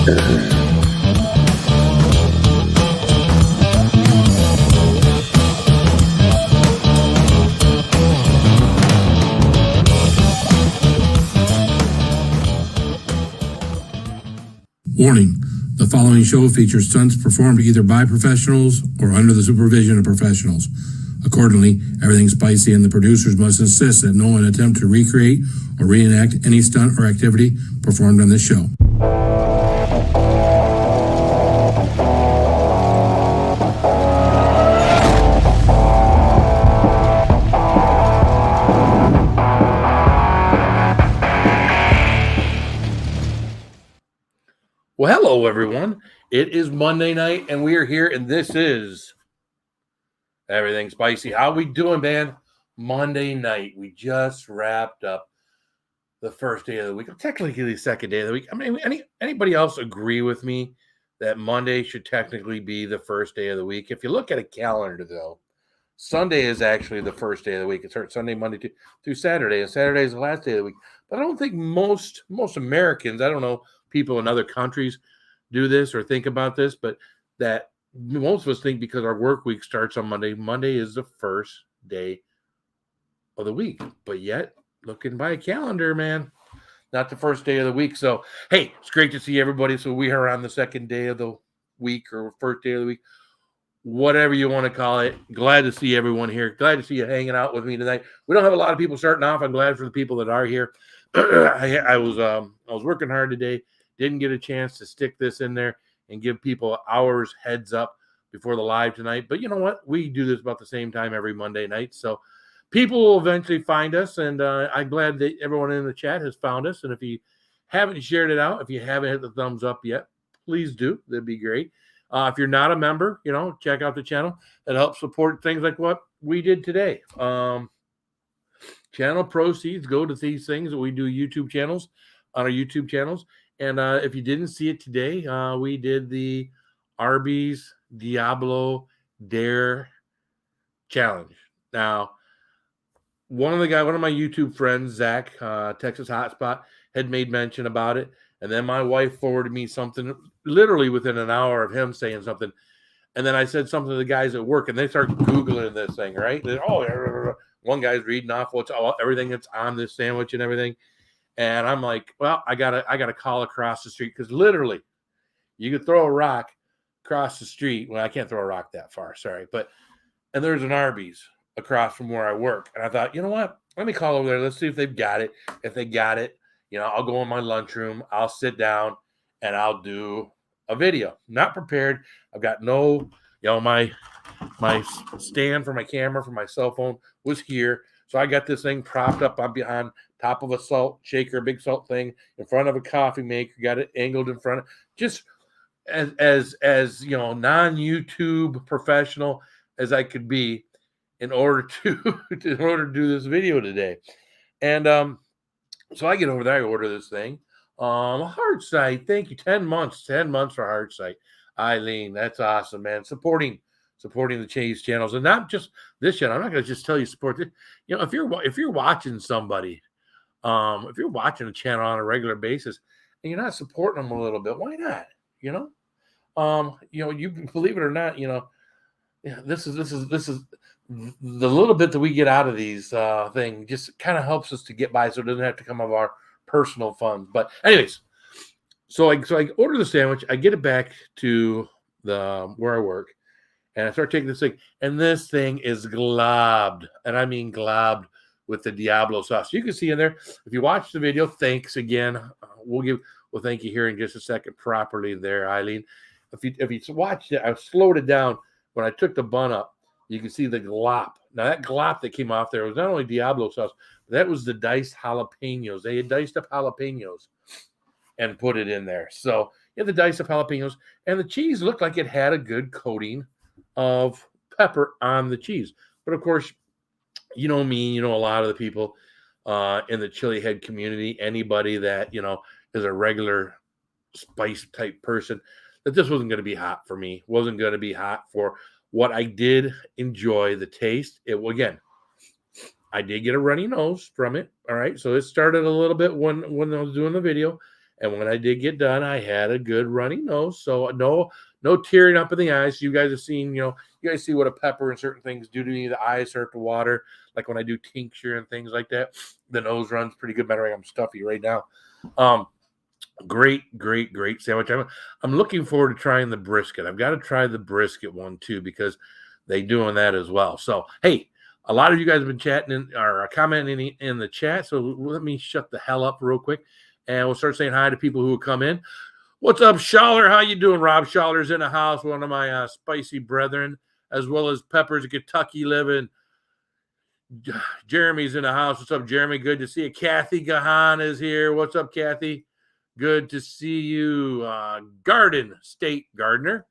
Warning, the following show features stunts performed either by professionals or under the supervision of professionals. Accordingly, everything spicy and the producers must insist that no one attempt to recreate or reenact any stunt or activity performed on this show. Well, hello, everyone. It is Monday night, and we are here, and this is Everything Spicy. How we doing, man? Monday night. We just wrapped up the first day of the week. Technically, the second day of the week. I mean, anybody else agree with me that Monday should technically be the first day of the week? If you look at a calendar, though, Sunday is actually the first day of the week. It starts Sunday, Monday through Saturday, and Saturday is the last day of the week. But I don't think most Americans, I don't know, people in other countries do this or think about this, but that most of us think because our work week starts on Monday. Monday is the first day of the week, but yet looking by a calendar, man, not the first day of the week. So, hey, it's great to see everybody. So we are on the second day of the week or first day of the week, whatever you want to call it. Glad to see everyone here. Glad to see you hanging out with me tonight. We don't have a lot of people starting off. I'm glad for the people that are here. I was working hard today. Didn't get a chance to stick this in there and give people hours heads up before the live tonight. But you know what? We do this about the same time every Monday night. So people will eventually find us. And I'm glad that everyone in the chat has found us. And if you haven't shared it out, if you haven't hit the thumbs up yet, please do. That'd be great. If you're not a member, check out the channel. It helps support things like what we did today. Channel proceeds go to these things that we do YouTube channels on our YouTube channels. And if you didn't see it today, we did the Arby's Diablo Dare Challenge. Now, one of my YouTube friends, Zach, Texas Hotspot, had made mention about it. And then my wife forwarded me something literally within an hour of him saying something. And then I said something to the guys at work, and they start Googling this thing, right? One guy's reading off everything that's on this sandwich and everything. And I'm like, well, I gotta call across the street, because literally you could throw a rock across the street. Well, I can't throw a rock that far, sorry. And there's an Arby's across from where I work. And I thought, you know what? Let me call over there. Let's see if they've got it. If they got it, I'll go in my lunchroom. I'll sit down and I'll do a video. Not prepared. I've got no, my stand for my camera for my cell phone was here. So I got this thing propped up on top of a salt shaker, a big salt thing, in front of a coffee maker, got it angled in front of, just as non-YouTube professional as I could be in order to do this video today. And so I get over there, I order this thing. Hard Site, thank you. 10 months for Hard Site. Eileen, that's awesome, man. Supporting the Chase channels, and not just this channel. I'm not going to just tell you support this. If you're watching somebody, if you're watching a channel on a regular basis and you're not supporting them a little bit, why not? You believe it or not, this is the little bit that we get out of these thing just kind of helps us to get by, so it doesn't have to come out of our personal funds. But anyways, so I order the sandwich, I get it back to where I work. And I start taking this thing, and this thing is globbed, and I mean globbed with the Diablo sauce. You can see in there, if you watch the video, thanks again. We'll thank you here in just a second properly there, Eileen. If you watched it, I slowed it down. When I took the bun up, you can see the glop. Now, that glop that came off there was not only Diablo sauce, but that was the diced jalapenos. They had diced up jalapenos and put it in there. So you have the diced up jalapenos, and the cheese looked like it had a good coating of pepper on the cheese. But of course, me, a lot of the people in the chili head community, anybody that, is a regular spice type person, that this wasn't going to be hot for me, wasn't going to be hot for what I did enjoy the taste. Again, I did get a runny nose from it. All right. So it started a little bit when I was doing the video, And when I did get done, I had a good runny nose. So no tearing up in the eyes. You guys have seen, you guys see what a pepper and certain things do to me. The eyes start to water, like when I do tincture and things like that. The nose runs pretty good. Matter of fact, I'm stuffy right now. Great sandwich. I'm looking forward to trying the brisket. I've got to try the brisket one too, because they doing that as well. So, hey, a lot of you guys have been chatting or commenting in the chat. So let me shut the hell up real quick, and we'll start saying hi to people who will come in. What's up, Schaller? How you doing? Rob Schaller's in the house, one of my spicy brethren, as well as Peppers, Kentucky living. Jeremy's in the house. What's up, Jeremy? Good to see you. Kathy Gahan is here. What's up, Kathy? Good to see you. Garden State Gardener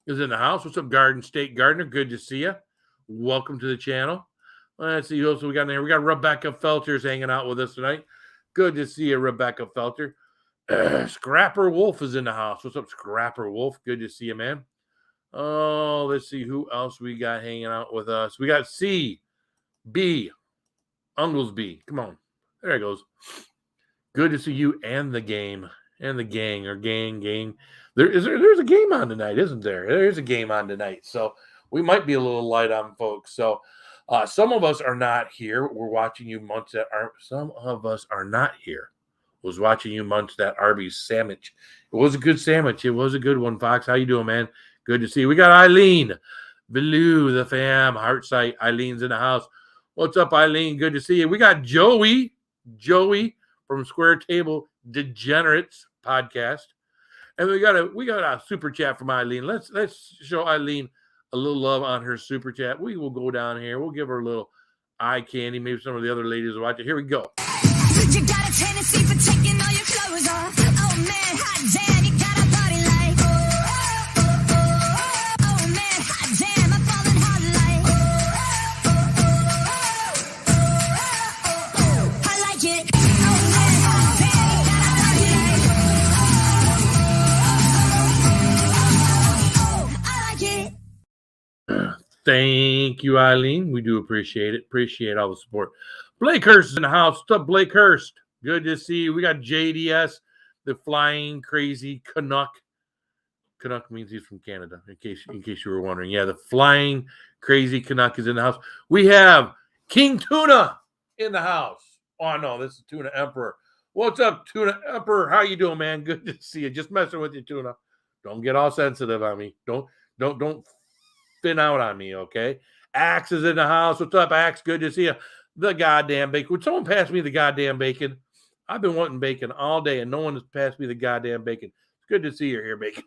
is in the house. What's up, Garden State Gardener? Good to see you. Welcome to the channel. Let's see who else we got in there. We got Rebecca Felter's hanging out with us tonight. Good to see you, Rebecca Felter. Scrapper Wolf is in the house. What's up, Scrapper Wolf? Good to see you, man. Oh, let's see who else we got hanging out with us. We got B. Unglesby. Come on. There it goes. Good to see you and the game. And the gang or gang. There's a game on tonight, isn't there? There's a game on tonight. So we might be a little light on folks. So some of us are not here. We're watching you munch that. Some of us are not here. Was watching you munch that Arby's sandwich. It was a good sandwich. It was a good one, Fox. How you doing, man? Good to see you. We got Eileen, Bellew, the fam, Heartsight. Eileen's in the house. What's up, Eileen? Good to see you. We got Joey from Square Table Degenerates podcast, and we got a super chat from Eileen. Let's show Eileen a little love on her super chat. We will go down here. We'll give her a little eye candy. Maybe some of the other ladies will watch it. Here we go. You got a tendency for taking all your clothes off. Oh man, hot damn, you got a body like. Oh man, hot damn, I'm falling hard like. I like it. Oh man, hot damn, you got a body like. I like it. Thank you, Eileen. We do appreciate it. Appreciate all the support. Blake Hurst is in the house. What's up, Blake Hurst? Good to see you. We got JDS, the flying crazy Canuck. Canuck means he's from Canada, in case you were wondering. Yeah, the flying crazy Canuck is in the house. We have King Tuna in the house. Oh no, this is Tuna Emperor. What's up, Tuna Emperor? How you doing, man? Good to see you. Just messing with you, Tuna. Don't get all sensitive on me. Don't fin out on me, okay? Axe is in the house. What's up, Axe? Good to see you. The goddamn bacon. Would someone pass me the goddamn bacon? I've been wanting bacon all day, and no one has passed me the goddamn bacon. It's good to see you here, bacon.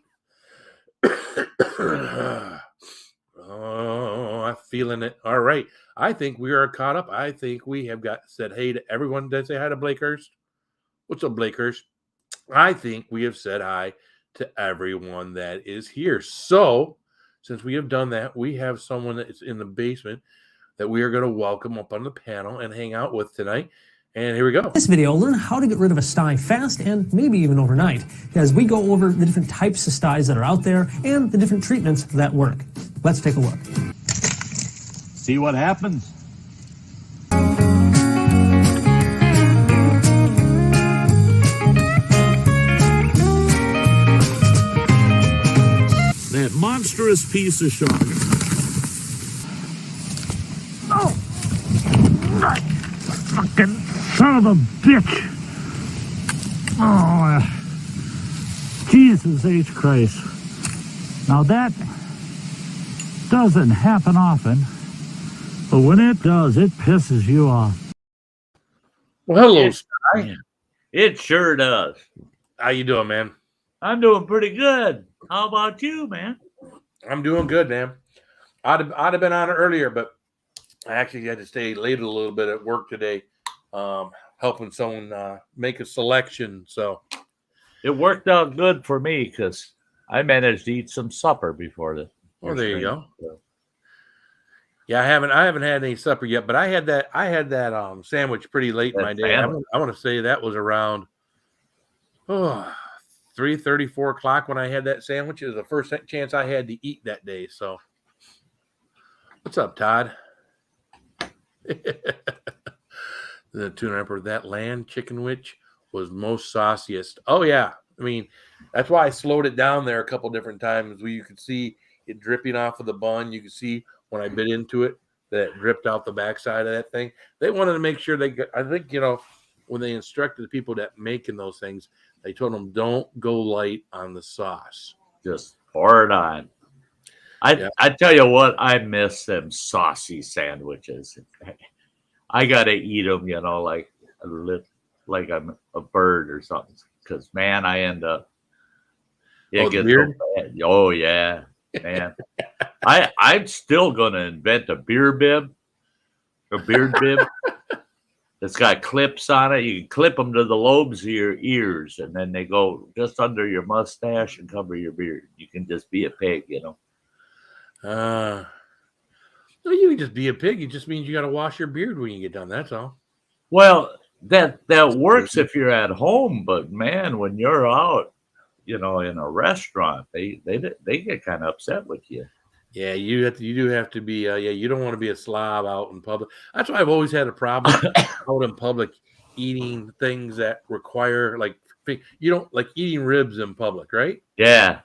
Oh, I'm feeling it. All right. I think we are caught up. I think we have said hey to everyone. Did I say hi to Blake Hurst? What's up, Blake Hurst? I think we have said hi to everyone that is here. So, since we have done that, we have someone that is in the basement that we are going to welcome up on the panel and hang out with tonight. And here we go. This video, learn how to get rid of a sty fast and maybe even overnight, as we go over the different types of styes that are out there and the different treatments that work. Let's take a look. See what happens. That monstrous piece of shark. Oh! Right. Fucking son of a bitch! Oh, Jesus H. Christ. Now that doesn't happen often, but when it does, it pisses you off. Well, hello, Sty. It sure does. How you doing, man? I'm doing pretty good. How about you, man? I'm doing good, man. I'd have been on it earlier, but I actually had to stay late a little bit at work today, helping someone make a selection. So It worked out good for me because I managed to eat some supper before this. well, there you go. Yeah, I haven't had any supper yet, but I had that sandwich pretty late in my day. I want to say that was around 3:30, 4 o'clock when I had that sandwich. It was the first chance I had to eat that day. So, what's up, Todd? The Tuna Emperor, that land chicken witch. was most sauciest. Oh yeah, I mean that's why I slowed it down there a couple different times. Where you could see it dripping off of the bun. You could see when I bit into it that it dripped out the backside of that thing. They wanted to make sure they got, I think, when they instructed the people that making those things, they told them don't go light on the sauce. Just pour it on. I tell you what, I miss them saucy sandwiches. I gotta eat them, like like I'm a bird or something. Because man, I end up it gets so bad. Oh yeah, man. I'm still gonna invent a beard bib. It's got clips on it. You can clip them to the lobes of your ears, and then they go just under your mustache and cover your beard. You can just be a pig, No, you can just be a pig. It just means you got to wash your beard when you get done. That's all. Well, that works if you're at home, but man, when you're out, in a restaurant, they get kind of upset with you. Yeah, you do have to be. You don't want to be a slob out in public. That's why I've always had a problem out in public eating things that require you don't like eating ribs in public, right? Yeah,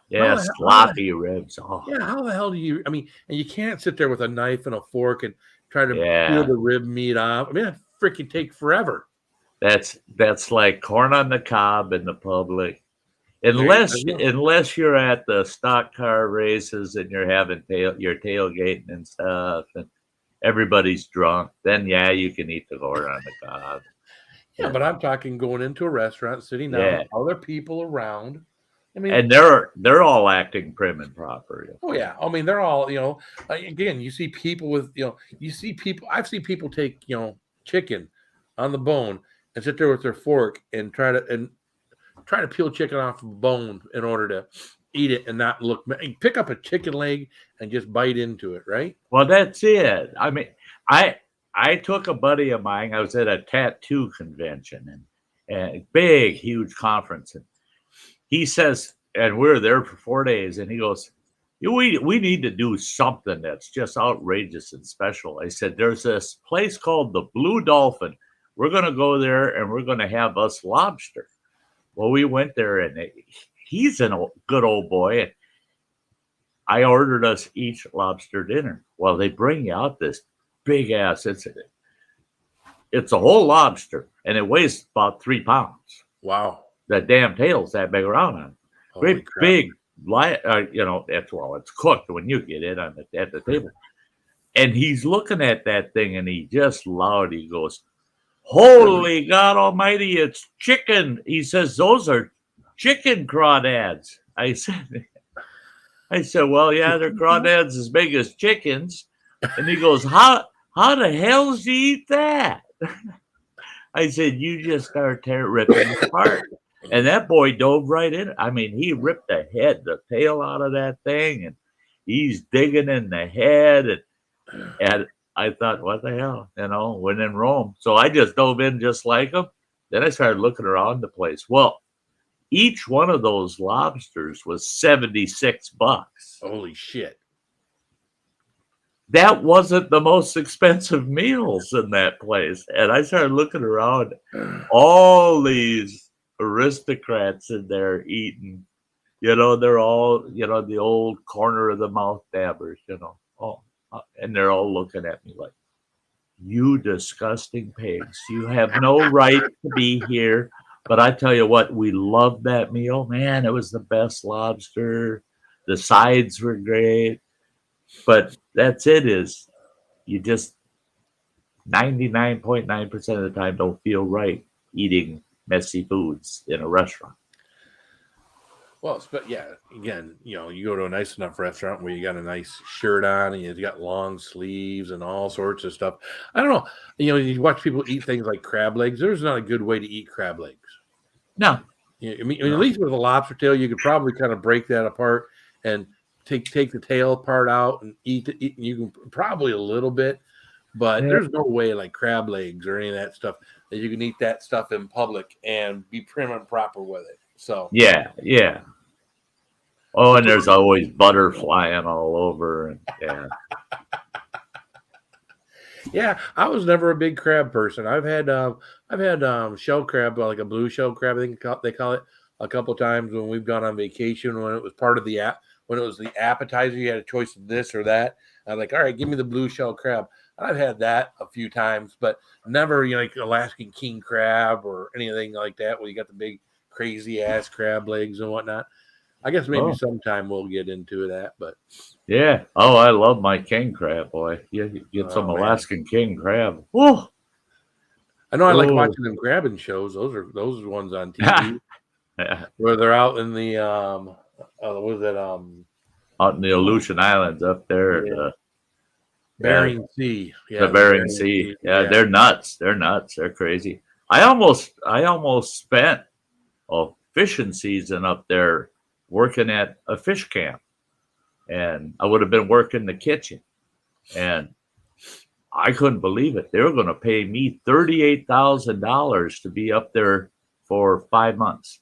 sloppy ribs. Oh. Yeah, how the hell do you? I mean, and you can't sit there with a knife and a fork and try to peel the rib meat off. I mean, that freaking take forever. That's like corn on the cob in the public. Unless you're at the stock car races and you're having you're tailgating and stuff, and everybody's drunk, then you can eat the corn on the cob. Yeah, but I'm talking going into a restaurant, sitting down with other people around. I mean, and they're all acting prim and proper. Oh yeah, I mean they're all again. You see people with I've seen people take chicken on the bone and sit there with their fork and try to peel chicken off the bone in order to eat it and not look. Pick up a chicken leg and just bite into it, right? Well, that's it. I mean, I took a buddy of mine. I was at a tattoo convention and big, huge conference, and he says, and we were there for 4 days, and he goes, we need to do something that's just outrageous and special. I said, there's this place called the Blue Dolphin. We're going to go there and we're going to have us lobster. Well, we went there and he's a good old boy. And I ordered us each lobster dinner. Well, they bring you out this big ass. It's a whole lobster and it weighs about 3 pounds. Wow. That damn tail's that big around on. Great big, it's cooked when you get it at the table. And he's looking at that thing and he just he goes, holy God almighty, it's chicken. He says, those are chicken crawdads. I said, well, yeah, they're crawdads as big as chickens. And he goes, how the hell did you eat that? I said, you just start ripping it apart. And that boy dove right in. I mean, he ripped the tail out of that thing, and he's digging in the head. And I thought, what the hell? When in Rome. So I just dove in just like him. Then I started looking around the place. Well, each one of those lobsters was $76. Holy shit. That wasn't the most expensive meals in that place. And I started looking around, all these aristocrats in there eating, they're all, the old corner of the mouth dabbers, and they're all looking at me like, you disgusting pigs. You have no right to be here. But I tell you what, we loved that meal. Man, it was the best lobster. The sides were great. But that's it is you just 99.9% of the time don't feel right eating messy foods in a restaurant. Well, but yeah, again, you go to a nice enough restaurant where you got a nice shirt on and you got long sleeves and all sorts of stuff. I don't know. You watch people eat things like crab legs. There's not a good way to eat crab legs. No. I mean, at least with a lobster tail, you could probably kind of break that apart and take the tail part out and eat. You can probably a little bit, but there's no way like crab legs or any of that stuff that you can eat that stuff in public and be prim and proper with it. So yeah. Oh, and there's always butter flying all over, and Yeah, I was never a big crab person. I've had shell crab, like a blue shell crab, I think they call it, a couple times when we've gone on vacation when it was part of the app when it was the appetizer. You had a choice of this or that. I'm like, all right, give me the blue shell crab. I've had that a few times, but never like Alaskan king crab or anything like that where you got the big crazy ass crab legs and whatnot. I guess maybe Oh, sometime we'll get into that, but yeah. Oh, I love my king crab, boy. You get some oh man. Alaskan king crab. Oh, I know I like oh. watching them grabbing shows. Those are ones on TV where they're out in the what is that Out in the Aleutian Islands up there, yeah, yeah, Bering Sea. the Yeah, the Bering Bering Sea. Sea. Yeah, Yeah. they're nuts. They're nuts. They're crazy. I almost spent a fishing season up there working at a fish camp, and I would have been working the kitchen, and I couldn't believe it. They were going to pay me $38,000 to be up there for 5 months.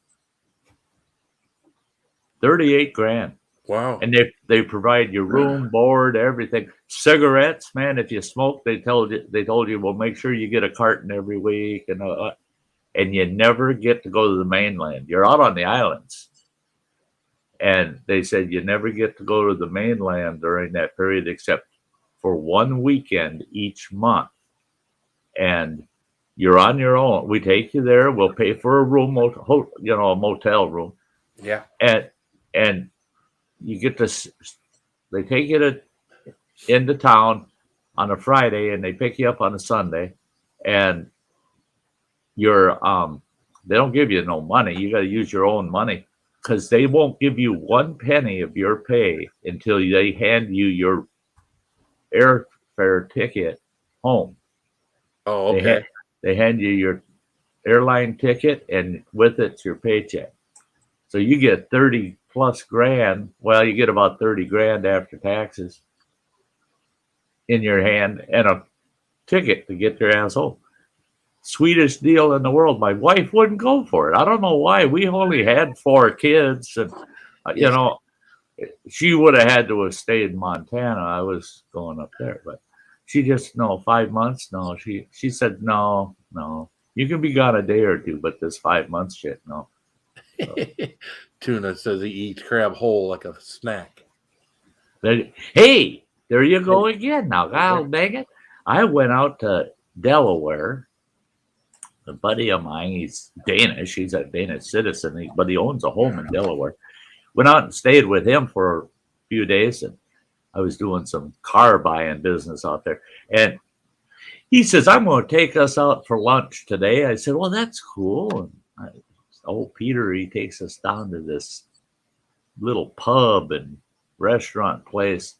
38 grand. Wow. And they provide you room, board, everything. Cigarettes, man. If you smoke, they told you, well, make sure you get a carton every week, and you never get to go to the mainland. You're out on the islands, and they said you never get to go to the mainland during that period except for one weekend each month, and you're on your own. We take you there. We'll pay for a room, a motel room, Yeah. and you get to. They take you into town on a Friday, and they pick you up on a Sunday, and you're they don't give you no money. You got to use your own money because they won't give you one penny of your pay until they hand you your airfare ticket home. Oh, okay. They hand you your airline ticket, and with it's your paycheck. So you get 30 plus grand. Well, you get about 30 grand after taxes in your hand and a ticket to get your ass home. Sweetest deal in the world. My wife wouldn't go for it. I don't know why. We only had 4 kids, and she would have had to have stayed in Montana. I was going up there, but she just 5 months. No, she said no. You can be gone a day or two, but this 5 months shit, no. So, Tuna says he eats crab whole like a snack. hey, there you go again. Now, God dang it! I went out to Delaware. A buddy of mine, he's Danish. He's a Danish citizen, but he owns a home in Delaware. Went out and stayed with him for a few days, and I was doing some car buying business out there. And he says, I'm going to take us out for lunch today. I said, well, that's cool. And Peter, he takes us down to this little pub and restaurant place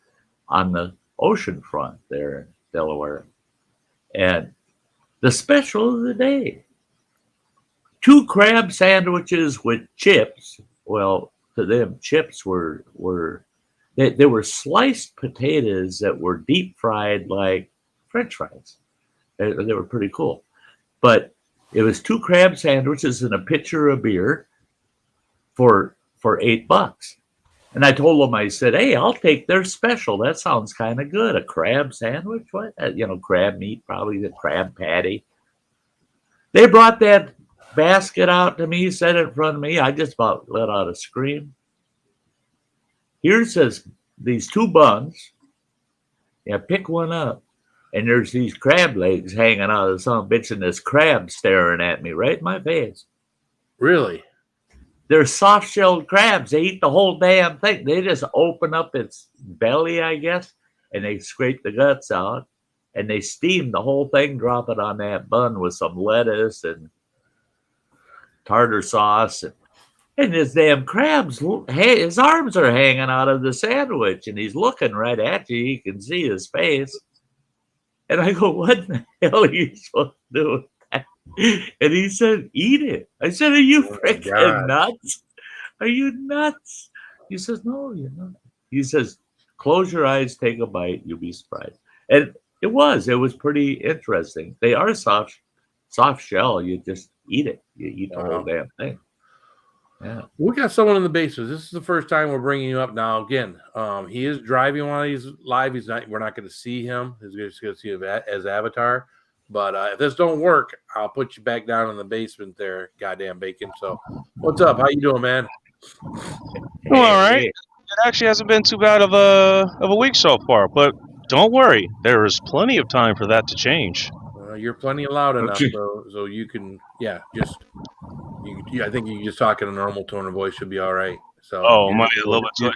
on the ocean front there in Delaware. And the special of the day, 2 crab sandwiches with chips. Well, to them, chips were they were sliced potatoes that were deep fried like French fries. They were pretty cool. But it was 2 crab sandwiches and a pitcher of beer for $8. And I told them, I said, hey, I'll take their special. That sounds kind of good. A crab sandwich? What? Crab meat, probably the crab patty. They brought that basket out to me, set it in front of me. I just about let out a scream. Here's these 2 buns. Yeah, pick one up. And there's these crab legs hanging out of some bitch, and this crab staring at me right in my face. Really? They're soft-shelled crabs. They eat the whole damn thing. They just open up its belly, I guess, and they scrape the guts out, and they steam the whole thing, drop it on that bun with some lettuce and tartar sauce. And his damn crabs, his arms are hanging out of the sandwich, and he's looking right at you. You can see his face. And I go, what in the hell are you supposed to do with that? And he said, eat it. I said, are you freaking nuts? Are you nuts? He says, no, you're not. He says, close your eyes, take a bite. You'll be surprised. And it was pretty interesting. They are soft shell. You just eat it. You eat the whole damn thing. Yeah. We got someone in the basement. This is the first time we're bringing you up now. Again, he is driving while he's live. He's not. We're not going to see him. He's just going to see him as Avatar. But if this don't work, I'll put you back down in the basement there, goddamn bacon. So, what's up? How you doing, man? All right. It actually hasn't been too bad of a week so far, but don't worry, there is plenty of time for that to change. You're plenty loud enough, so you can, just. I think you can just talk in a normal tone of voice should be all right. So. Oh, am I a little bit? Here,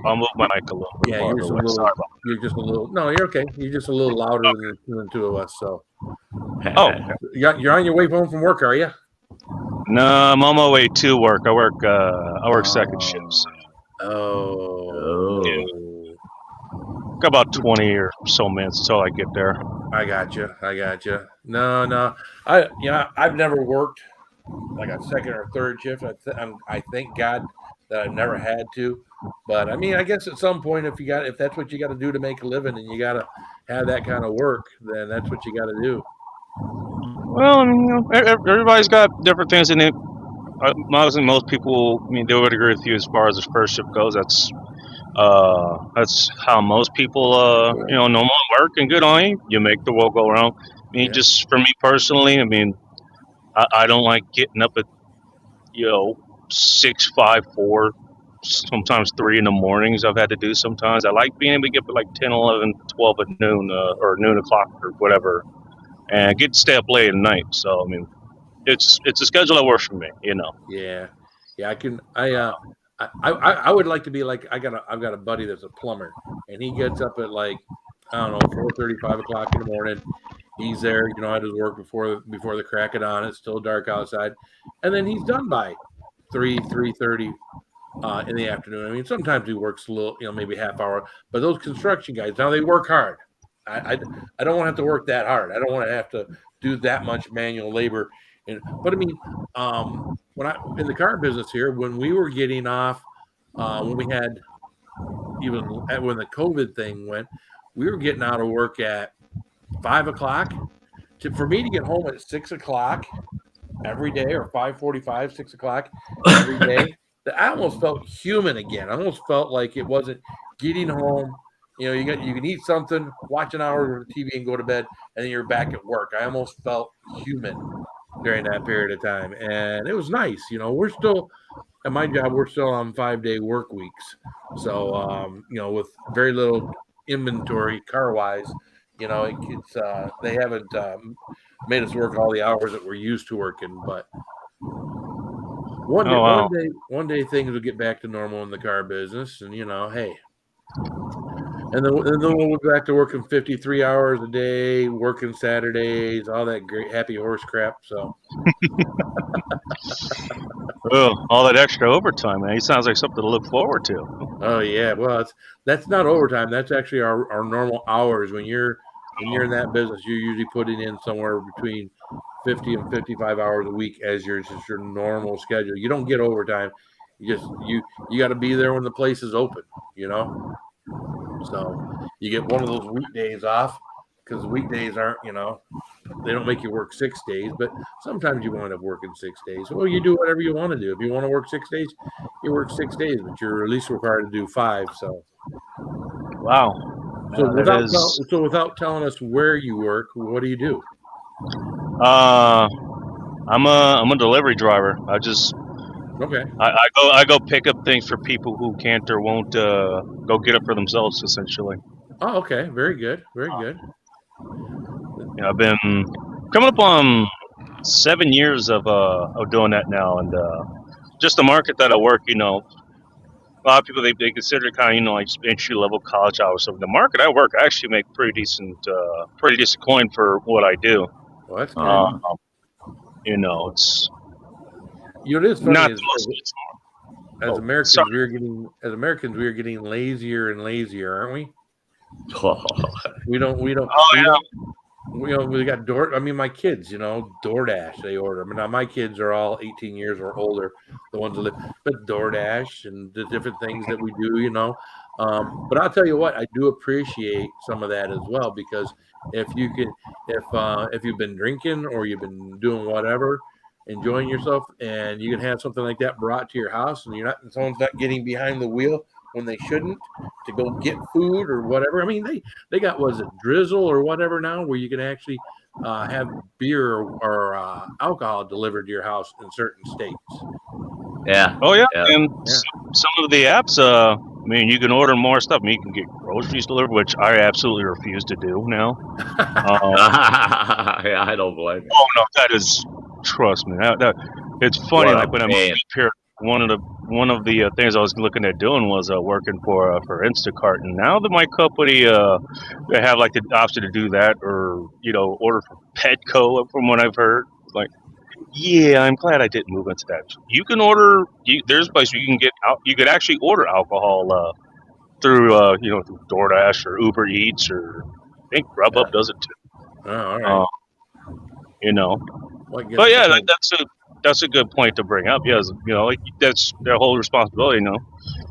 I'll move my mic a little bit. Yeah, farther away. Sorry about you're just a little. No, you're okay. You're just a little louder than the two of us. So. Oh, You're on your way home from work, are you? no, I'm on my way to work. I work second shift. So. Oh. Yeah. Got about 20 or so minutes until I get there. I got you. No. I've never worked like a second or third shift. I thank God that I've never had to. But I mean, I guess at some point, if that's what you got to do to make a living, and you got to have that kind of work, then that's what you got to do. Well, I mean, everybody's got different things in it. Most people, I mean, they would agree with you as far as the first shift goes. That's how most people, normally work, and good on you. You make the world go round. I mean, just for me personally, I mean, I don't like getting up at, 6, 5, 4, sometimes 3 in the mornings. I've had to do sometimes. I like being able to get up at like 10, 11, 12 at noon, or noon o'clock or whatever, and get to stay up late at night. So, I mean, it's a schedule that works for me, Yeah, I can. I would like to be like I've got a buddy that's a plumber, and he gets up at like 4:30, 5 o'clock in the morning. He's there, at his work before the crack of dawn. It's still dark outside, and then he's done by 3:30 in the afternoon. I mean, sometimes he works a little, maybe half hour. But those construction guys now they work hard. I don't want to have to work that hard. I don't want to have to do that much manual labor. But I mean, when I in the car business here, when we were getting off, when we had when the COVID thing went, we were getting out of work at 5 o'clock. For me to get home at 6 o'clock every day, or 5:45, 6 o'clock every day, I almost felt human again. I almost felt like it wasn't getting home. You can eat something, watch an hour of TV, and go to bed, and then you're back at work. I almost felt human during that period of time, and it was nice. We're still at my job. We're still on 5-day work weeks, so with very little inventory car wise. It's they haven't made us work all the hours that we're used to working, but one day things will get back to normal in the car business, and hey. And then we'll go back to working 53 hours a day, working Saturdays, all that great happy horse crap. So, all that extra overtime, man. He sounds like something to look forward to. Oh yeah, well, that's not overtime. That's actually our normal hours. When you're in that business, you're usually putting in somewhere between 50 and 55 hours a week as your normal schedule. You don't get overtime. You got to be there when the place is open. So you get one of those weekdays off, because weekdays aren't, they don't make you work 6 days, but sometimes you wind up working 6 days. Well, you do whatever you want to do. If you want to work 6 days, you work 6 days, but you're at least required to do 5. So, wow. So without telling us where you work, what do you do? I'm a delivery driver. Okay. I go pick up things for people who can't or won't go get it for themselves, essentially. Oh, okay. Very good. Very good. Yeah, I've been coming up on 7 years of doing that now, and just the market that I work, a lot of people they consider it kind of like entry level college hours. So the market I work, I actually make pretty decent coin for what I do. Well, that's good. It's. It is funny. Not as Americans, we are getting lazier and lazier, aren't we? We got I mean, my kids, DoorDash, they order. I mean, now my kids are all 18 years or older, the ones that live, but DoorDash and the different things that we do, But I'll tell you what, I do appreciate some of that as well, because if you've been drinking or you've been doing whatever, enjoying yourself, and you can have something like that brought to your house, and someone's not getting behind the wheel when they shouldn't to go get food or whatever. I mean, they got, was it Drizzle or whatever now, where you can actually have beer or alcohol delivered to your house in certain states. Yeah. Oh yeah, Yeah. and some of the apps. I mean, you can order more stuff. I mean, you can get groceries delivered, which I absolutely refuse to do now. Yeah, I don't blame you. Oh no, that is. Trust me. It's funny. What a Like when I'm pain. up here, one of the things I was looking at doing was working for Instacart, and now that my company they have like the option to do that, or order from Petco, from what I've heard. Like, yeah, I'm glad I didn't move into that. You can order. There's a place where you can get out. You could actually order alcohol through through DoorDash or Uber Eats, or I think Grubhub does it too. Oh, all right. But yeah, that's a good point to bring up. Yes, like that's their whole responsibility.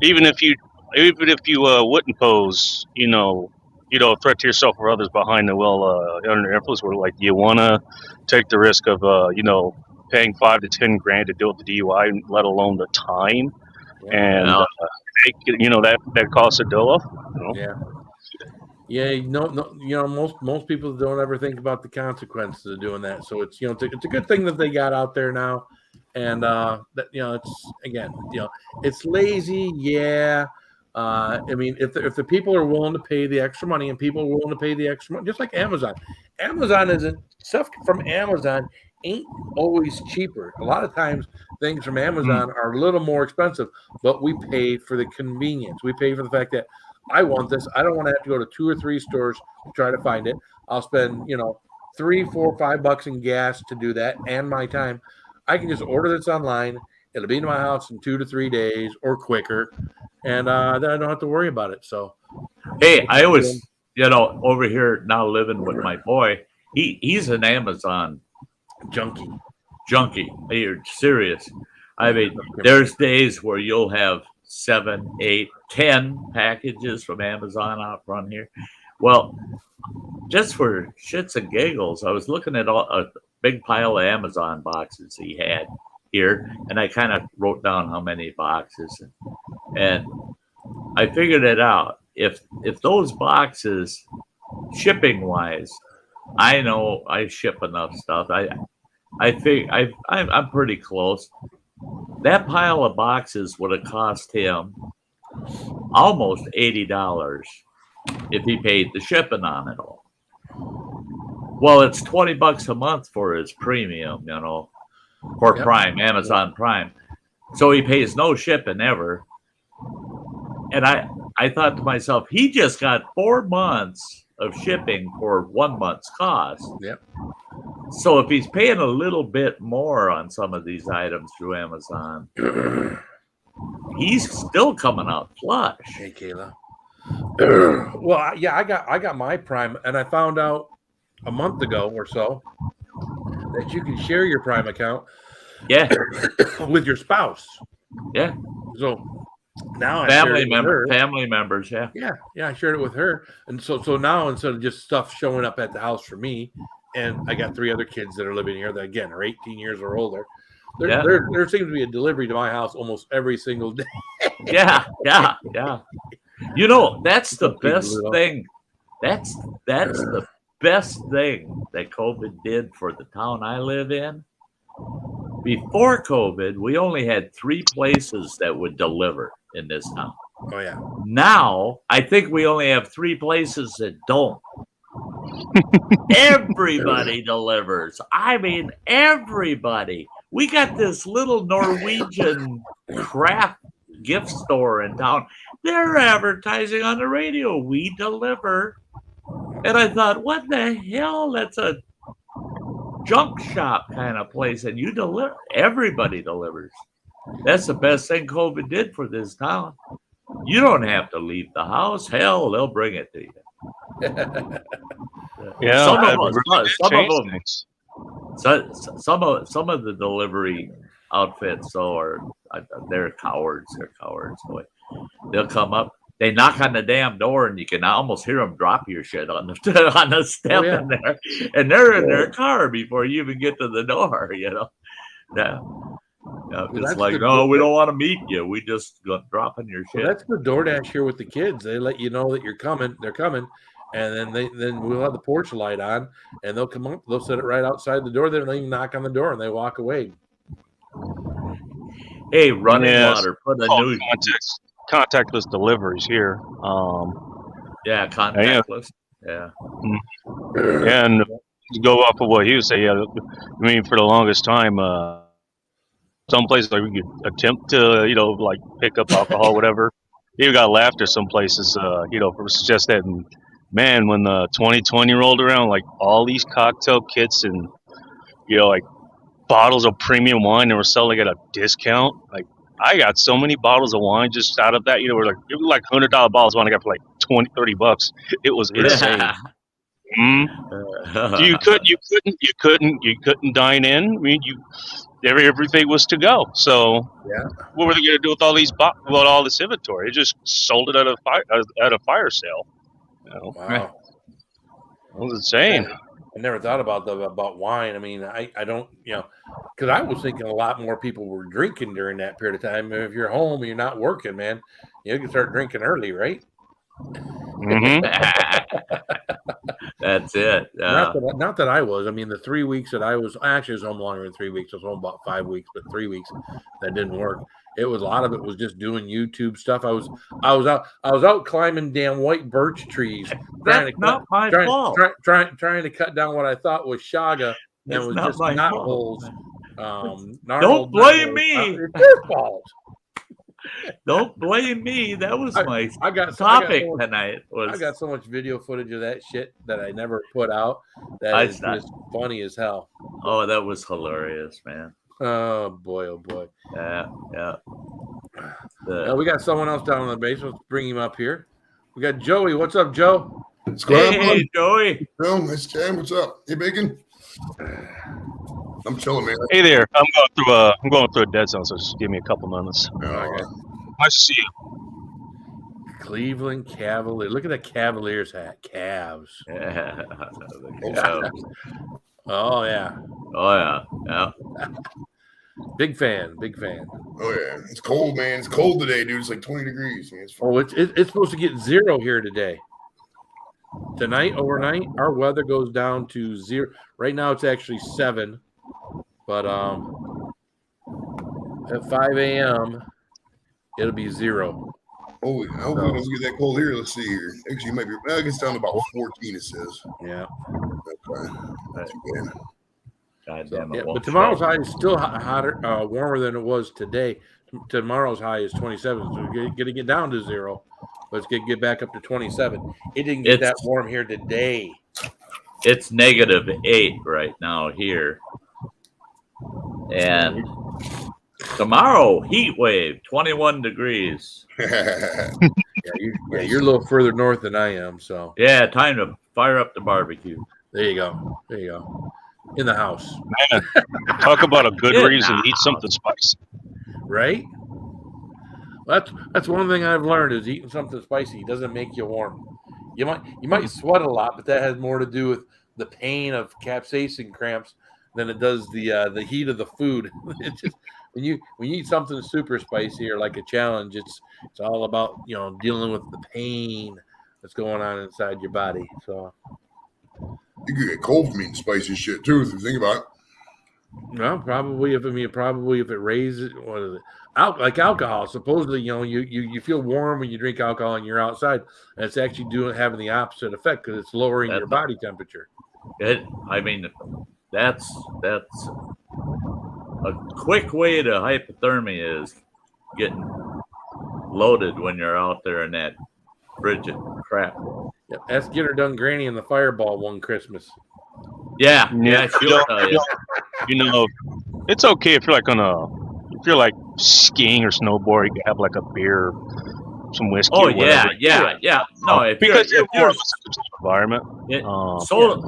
Even if you wouldn't pose, a threat to yourself or others behind the wheel under influence, where like, do you want to take the risk of paying $5 to $10 grand to deal with the DUI, let alone the time, and that costs a dough. Yeah. Yeah, most people don't ever think about the consequences of doing that. So it's it's a good thing that they got out there now, and that it's lazy. Yeah, I mean, if the people are willing to pay the extra money, and people are willing to pay the extra money, just like Amazon. Amazon isn't stuff from Amazon ain't always cheaper. A lot of times things from Amazon are a little more expensive, but we pay for the convenience. We pay for the fact that I want this. I don't want to have to go to 2 or 3 stores to try to find it. I'll spend, $3, $4, $5 in gas to do that and my time. I can just order this online. It'll be in my house in 2 to 3 days or quicker, and then I don't have to worry about it. So, hey, I was, over here now living with my boy. He's an Amazon junkie. You're serious. I mean, there's days where you'll have 7, 8, 10 packages from Amazon out front here. Well, just for shits and giggles, I was looking at a big pile of Amazon boxes he had here, and I kind of wrote down how many boxes, and I figured it out. If those boxes, shipping wise, I know I ship enough stuff. I think I'm pretty close. That pile of boxes would have cost him almost $80 if he paid the shipping on it all. Well, it's $20 a month for his premium, for Prime, Amazon Prime. So he pays no shipping ever. And I thought to myself, he just got 4 months of shipping for 1 month's cost. Yep. So if he's paying a little bit more on some of these items through Amazon, he's still coming out flush. Hey, Kayla. Well, I got my Prime, and I found out a month ago or so that you can share your Prime account, with your spouse. Yeah. So now family members, yeah. Yeah, I shared it with her, and so now instead of just stuff showing up at the house for me, and I got 3 other kids that are living here that again are 18 years or older. There seems to be a delivery to my house almost every single day. Yeah. That's the best thing. That's the best thing that COVID did for the town I live in. Before COVID, we only had 3 places that would deliver in this town. Oh yeah. Now I think we only have 3 places that don't. Everybody delivers. I mean, everybody. We got this little Norwegian craft gift store in town. They're advertising on the radio. We deliver. And I thought, what the hell? That's a junk shop kind of place. And you deliver. Everybody delivers. That's the best thing COVID did for this town. You don't have to leave the house. Hell, they'll bring it to you. Yeah, some of the delivery outfits they're cowards. They'll come up, they knock on the damn door, and you can almost hear them drop your shit on the step in there, and they're in their car before you even get to the door. Yeah. Well, It's that's like, the no, good- we don't want to meet you. We just dropping your Well, shit. that's the DoorDash here with the kids. They let you know that you're coming. They're coming, and then we'll have the porch light on, and they'll come up. They'll set it right outside the door. They don't even knock on the door, and they walk away. Hey, running Yes. water. Put a Oh, new contactless deliveries here. contactless. Yeah. And to go off of what he was saying, yeah, I mean, for the longest time, some places like we could attempt to, like pick up alcohol, whatever. You got laughed at some places, for suggest that. And man, when the 2020 rolled around, like all these cocktail kits and, like bottles of premium wine that were selling at a discount. Like I got so many bottles of wine just out of that, it was like $100 bottles of wine I got for like 20, 30 bucks. It was insane. You couldn't dine in. I mean, everything was to go. So Yeah. what were they going to do with all these all this inventory? They just sold it at a fire sale. Wow. It was insane. I never thought about wine. I mean, I don't, because I was thinking a lot more people were drinking during that period of time. If you're home and you're not working, man, you can start drinking early, right? Mm-hmm. That's it. Not that I was. I mean, the 3 weeks that I was home longer than 3 weeks. I was home about 5 weeks, but 3 weeks that didn't work. It was a lot of it was just doing YouTube stuff. I was out climbing damn white birch trees, trying to cut down what I thought was shaga, and it was just knot holes. Don't blame me. It's your fault. Don't blame me. That was my topic tonight. I got so much video footage of that shit that I never put out. That is just funny as hell. Oh, that was hilarious, man. Oh boy, oh boy. Yeah. We got someone else down in the basement. Let's bring him up here. We got Joey. What's up, Joe? What's going on? Hey, Joey. Bill, nice chat. What's up? Hey, Bacon. I'm chilling, man. Hey there. I'm going through a dead zone, so just give me a couple moments. Okay. Nice to see you. Cleveland Cavalier. Look at that Cavaliers hat. Cavs. Yeah. Oh yeah. Yeah. Big fan. Oh yeah, it's cold, man. It's cold today, dude. It's like 20 degrees. Man. It's supposed to get 0 here today. Tonight, overnight, our weather goes down to 0. Right now, it's actually 7, but at 5 a.m. it'll be 0. Oh, I hope it doesn't get that cold here. Let's see here. Actually, it might be. It gets down to about 14. It says. Yeah. Okay. Not too bad. But tomorrow's high is still hotter, warmer than it was today. Tomorrow's high is 27, so we're going to get down to 0. Let's get back up to 27. It didn't get that warm here today. It's -8 right now here, and tomorrow heat wave, 21 degrees. You're a little further north than I am, so yeah, time to fire up the barbecue. There you go. In the house. Man, talk about a good reason to eat something spicy. Right? That's one thing I've learned is eating something spicy doesn't make you warm. You might sweat a lot, but that has more to do with the pain of capsaicin cramps than it does the heat of the food. It's just when you eat something super spicy or like a challenge, it's all about dealing with the pain that's going on inside your body. So you could get cold from eating spicy shit too, if you think about it. No, probably if it raises what is it? Like alcohol. Supposedly, you feel warm when you drink alcohol and you're outside, and it's actually having the opposite effect because it's lowering your body temperature. That's a quick way to hypothermia is getting loaded when you're out there in that frigid crap. Yep, that's get her done Granny in the Fireball one Christmas. Yeah, sure. It's okay if you're like skiing or snowboard, you can have like a beer, some whiskey. Oh or whatever. yeah. No, if you're environment.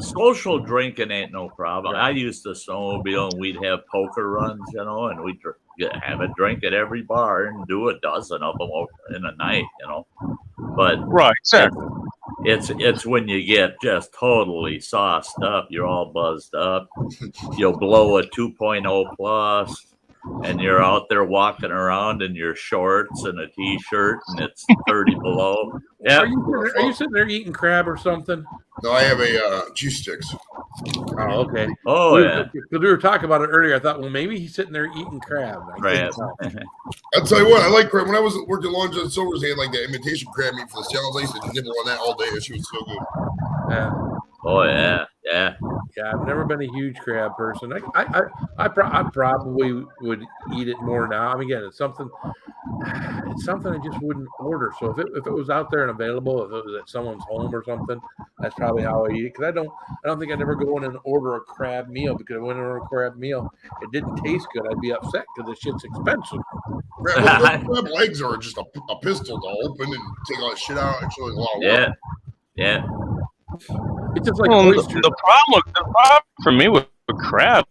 Social drinking ain't no problem. I used to snowmobile and we'd have poker runs, and we'd have a drink at every bar and do a dozen of them in a night, But right, exactly. It's when you get just totally sauced up. You're all buzzed up. You'll blow a 2.0 plus, and you're out there walking around in your shorts and a t-shirt, and it's 30 below. Yeah. Are you sitting there eating crab or something? No, I have a cheese sticks. Oh, okay. Oh, yeah. Because we were talking about it earlier. I thought, well, maybe he's sitting there eating crab. Crab. I'll tell you what, I like crab. When I was working at Long John Silver's, they had like that imitation crab meat for the salads. I used to nibble on that all day. That shit was so good. Yeah. Oh, yeah. Yeah. Yeah, I've never been a huge crab person. I probably would eat it more now. I mean, again, it's something I just wouldn't order. So if it was out there and available, if it was at someone's home or something, that's probably how I eat it. Because I don't think I'd ever go in and order a crab meal, because if I went and ordered a crab meal, it didn't taste good. I'd be upset because the shit's expensive. Crab legs are just a pistol to open and take all that shit out. It's really a lot of work. Yeah. It's just like the problem for me with crab,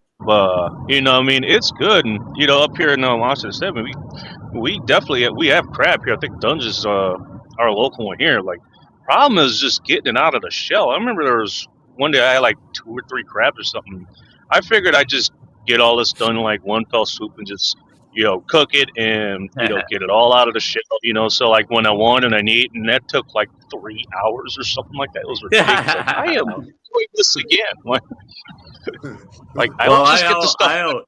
you know, I mean, it's good, and you know, up here in Washington State, we definitely have crab here. I think Dungeons our local one here. Like, problem is just getting it out of the shell. I remember there was one day I had like 2 or 3 crabs or something. I figured I'd just get all this done in like one fell swoop and just, you know, cook it and, you know, get it all out of the shell, you know. So like when I want and I need, and that took like 3 hours or something like that. It was ridiculous. Like, I am doing this again. Like I don't just get the stuff.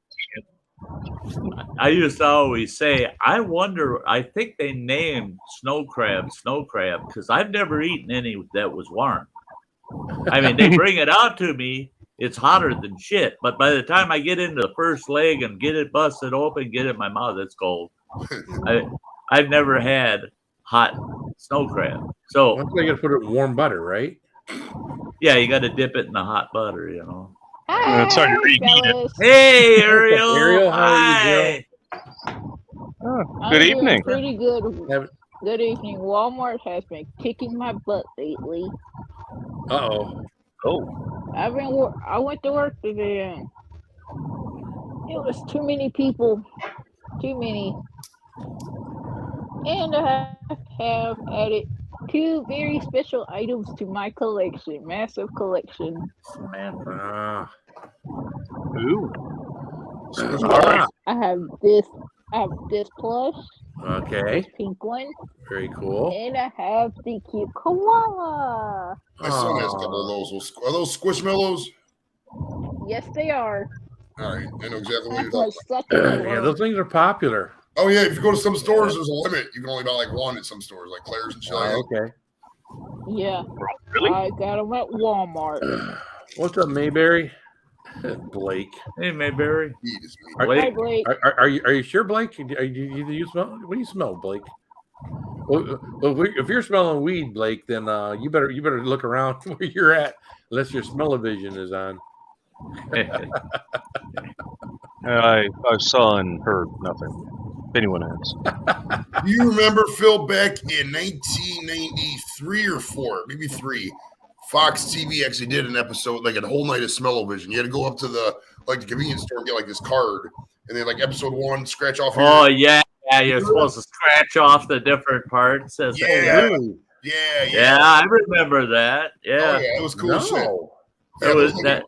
I used to always say, I think they named snow crab because I've never eaten any that was warm. I mean, they bring it out to me. It's hotter than shit. But by the time I get into the first leg and get it busted open, get it in my mouth, it's cold. I've never had hot snow crab. So once you got to put it in warm butter, right? Yeah, you got to dip it in the hot butter, you know. Sorry to repeat it. Hey, Ariel. Ariel, how are you, Oh, good evening. Pretty good. Good evening. Walmart has been kicking my butt lately. Uh-oh. Oh. I went to work today and it was too many people. Too many. And I have added 2 very special items to my collection. Massive collection. Ooh. I have this plush. Okay. This pink one. Very cool. And I have the cute koala. My son has a couple of those. Are those Squishmallows? Yes, they are. All right, I know exactly what you're talking about. Yeah, those things are popular. Oh yeah, if you go to some stores, there's a limit. You can only buy like one at some stores, like Claire's and shit. Okay. Yeah. Really? I got them at Walmart. What's up, Mayberry? Blake. Hey, Mayberry. Hi, Blake. Are you sure, Blake? Do you smell? What do you smell, Blake? Well, if you're smelling weed, Blake, then you better look around where you're at, unless your smell-o-vision is on. I saw and heard nothing. If anyone has. Do you remember, Phil, back in 1993 or 4, maybe 3, Fox TV actually did an episode, like a whole night of smell-o-vision. You had to go up to the convenience store and get like this card, and then like episode 1, scratch off. Oh yeah, you're supposed to scratch off the different parts. Yeah, I remember that. Yeah, oh, yeah, it was cool shit. It was that.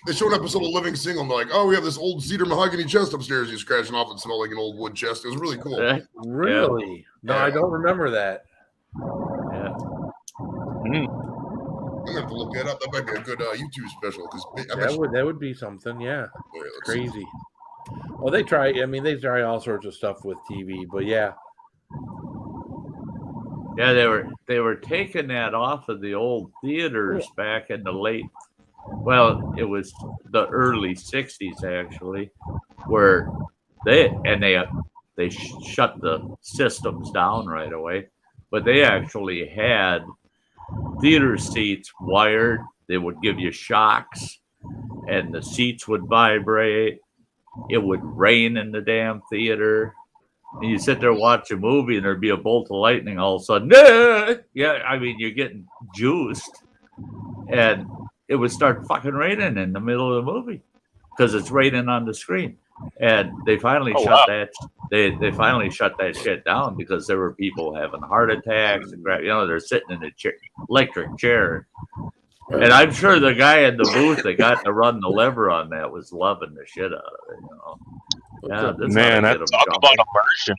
They showed an episode of Living Single, and they're like, "Oh, we have this old cedar mahogany chest upstairs. You scratching off and smell like an old wood chest." It was really cool. Really? No, I don't remember that. Yeah. I'm gonna have to look that up. That might be a good YouTube special because that would be something. Yeah, it's crazy. Well, they try all sorts of stuff with TV, but yeah. Yeah, they were taking that off of the old theaters back in the late. Well, it was the early 60s actually, where they shut the systems down right away, but they actually had theater seats wired. They would give you shocks, and the seats would vibrate. It would rain in the damn theater. And you sit there watch a movie, and there'd be a bolt of lightning all of a sudden. Yeah, I mean, you're getting juiced, and it would start fucking raining in the middle of the movie because it's raining on the screen. And they finally shut that. they finally shut that shit down because there were people having heart attacks and they're sitting in a electric chair. And I'm sure the guy in the booth that got to run the lever on that was loving the shit out of it. Yeah, this Man, that's talk about immersion.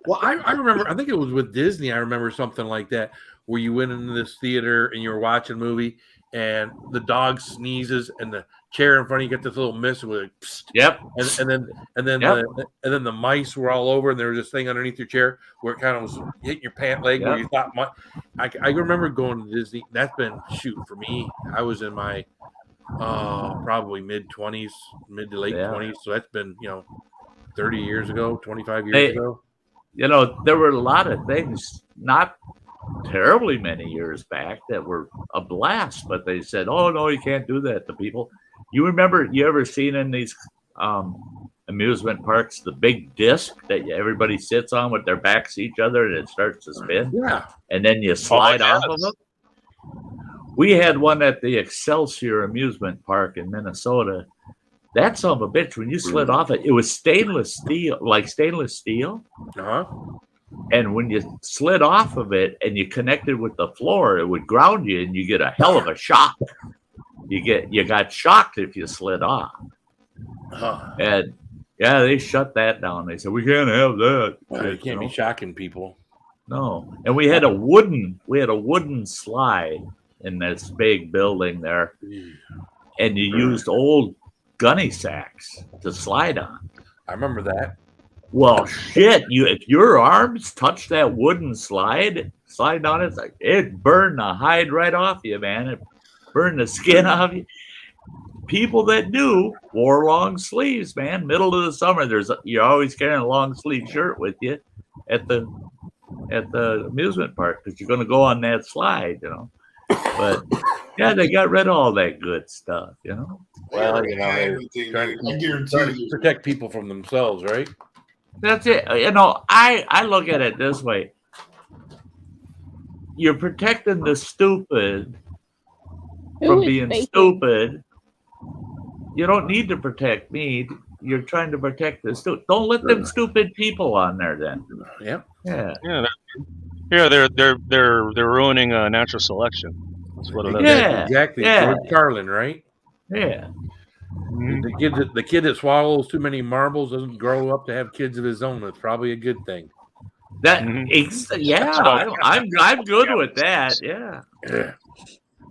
Well, I remember, I think it was with Disney. I remember something like that where you went into this theater and you were watching a movie and the dog sneezes and the chair in front of you get this little mist with like, psst. Yep. And then the mice were all over and there was this thing underneath your chair where it kind of was hitting your pant leg where you thought I remember going to Disney. That's been for me. I was in my probably mid-20s, mid to late 20s. So that's been, 30 years ago, 25 years ago. There were a lot of things not terribly many years back that were a blast, but they said, oh, no, you can't do that to people. You ever seen in these amusement parks the big disc that everybody sits on with their backs to each other and it starts to spin? Yeah. And then you slide off of it? We had one at the Excelsior Amusement Park in Minnesota. That son of a bitch, when you slid off it, it was stainless steel. Uh-huh. And when you slid off of it and you connected with the floor, it would ground you and you get a hell of a shock. You got shocked if you slid off. And they shut that down. They said, we can't have that. You can't be shocking people. No. And we had a wooden slide in this big building there. And you used old gunny sacks to slide on. I remember that. Well, shit! If your arms touch that wooden slide on it, it burned the hide right off you, man. It burned the skin off you. People that knew wore long sleeves, man. Middle of the summer, you're always carrying a long sleeve shirt with you at the amusement park because you're going to go on that slide, But yeah, they got rid of all that good stuff, Well, they're trying to protect people from themselves, right? That's it. I look at it this way. You're protecting the stupid from being stupid. You don't need to protect me. You're trying to protect the stupid. Don't let them stupid people on there then. Yeah. They're ruining natural selection. That's what it is. Yeah, exactly. Yeah. George Carlin, right? Yeah. The kid that swallows too many marbles doesn't grow up to have kids of his own. That's probably a good thing. I'm good with that. Yeah.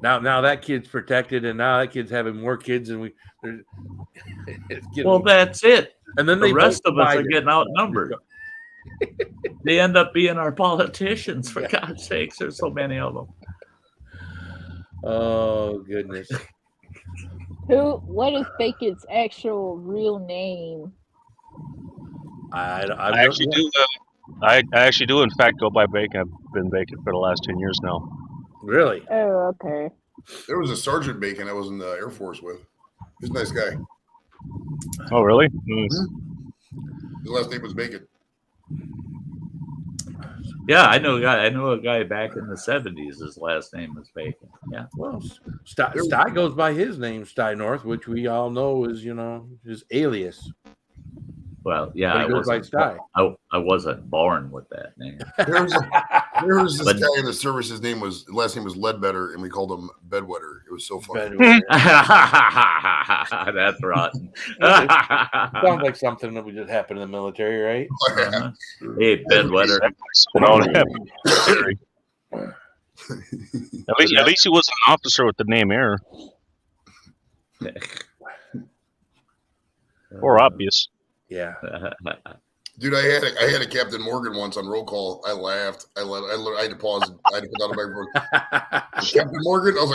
Now that kid's protected, and now that kid's having more kids, and that's it. And then the rest of us are getting outnumbered. They end up being our politicians, for God's sakes. There's so many of them. Oh goodness. What is Bacon's actual real name? I actually do in fact go by Bacon. I've been Bacon for the last 10 years now. Really? Oh, okay. There was a Sergeant Bacon I was in the Air Force with. He's a nice guy. Oh, really? Mm-hmm. His last name was Bacon. Yeah, I know a guy back in the 70s. His last name was Bacon. Yeah. Well, Sty goes by his name, Sty North, which we all know is, his alias. Well, yeah, I wasn't born with that name. There was this guy in the service. His last name was Ledbetter, and we called him Bedwetter. It was so funny. That's rotten. Sounds like something that would just happen in the military, right? Uh-huh. Hey, Bedwetter. At least he was an officer with the name Air. Or obvious. Yeah. Dude, I had a Captain Morgan once on roll call. I laughed. I had to pause. I had to put down the microphone. Captain Morgan. I was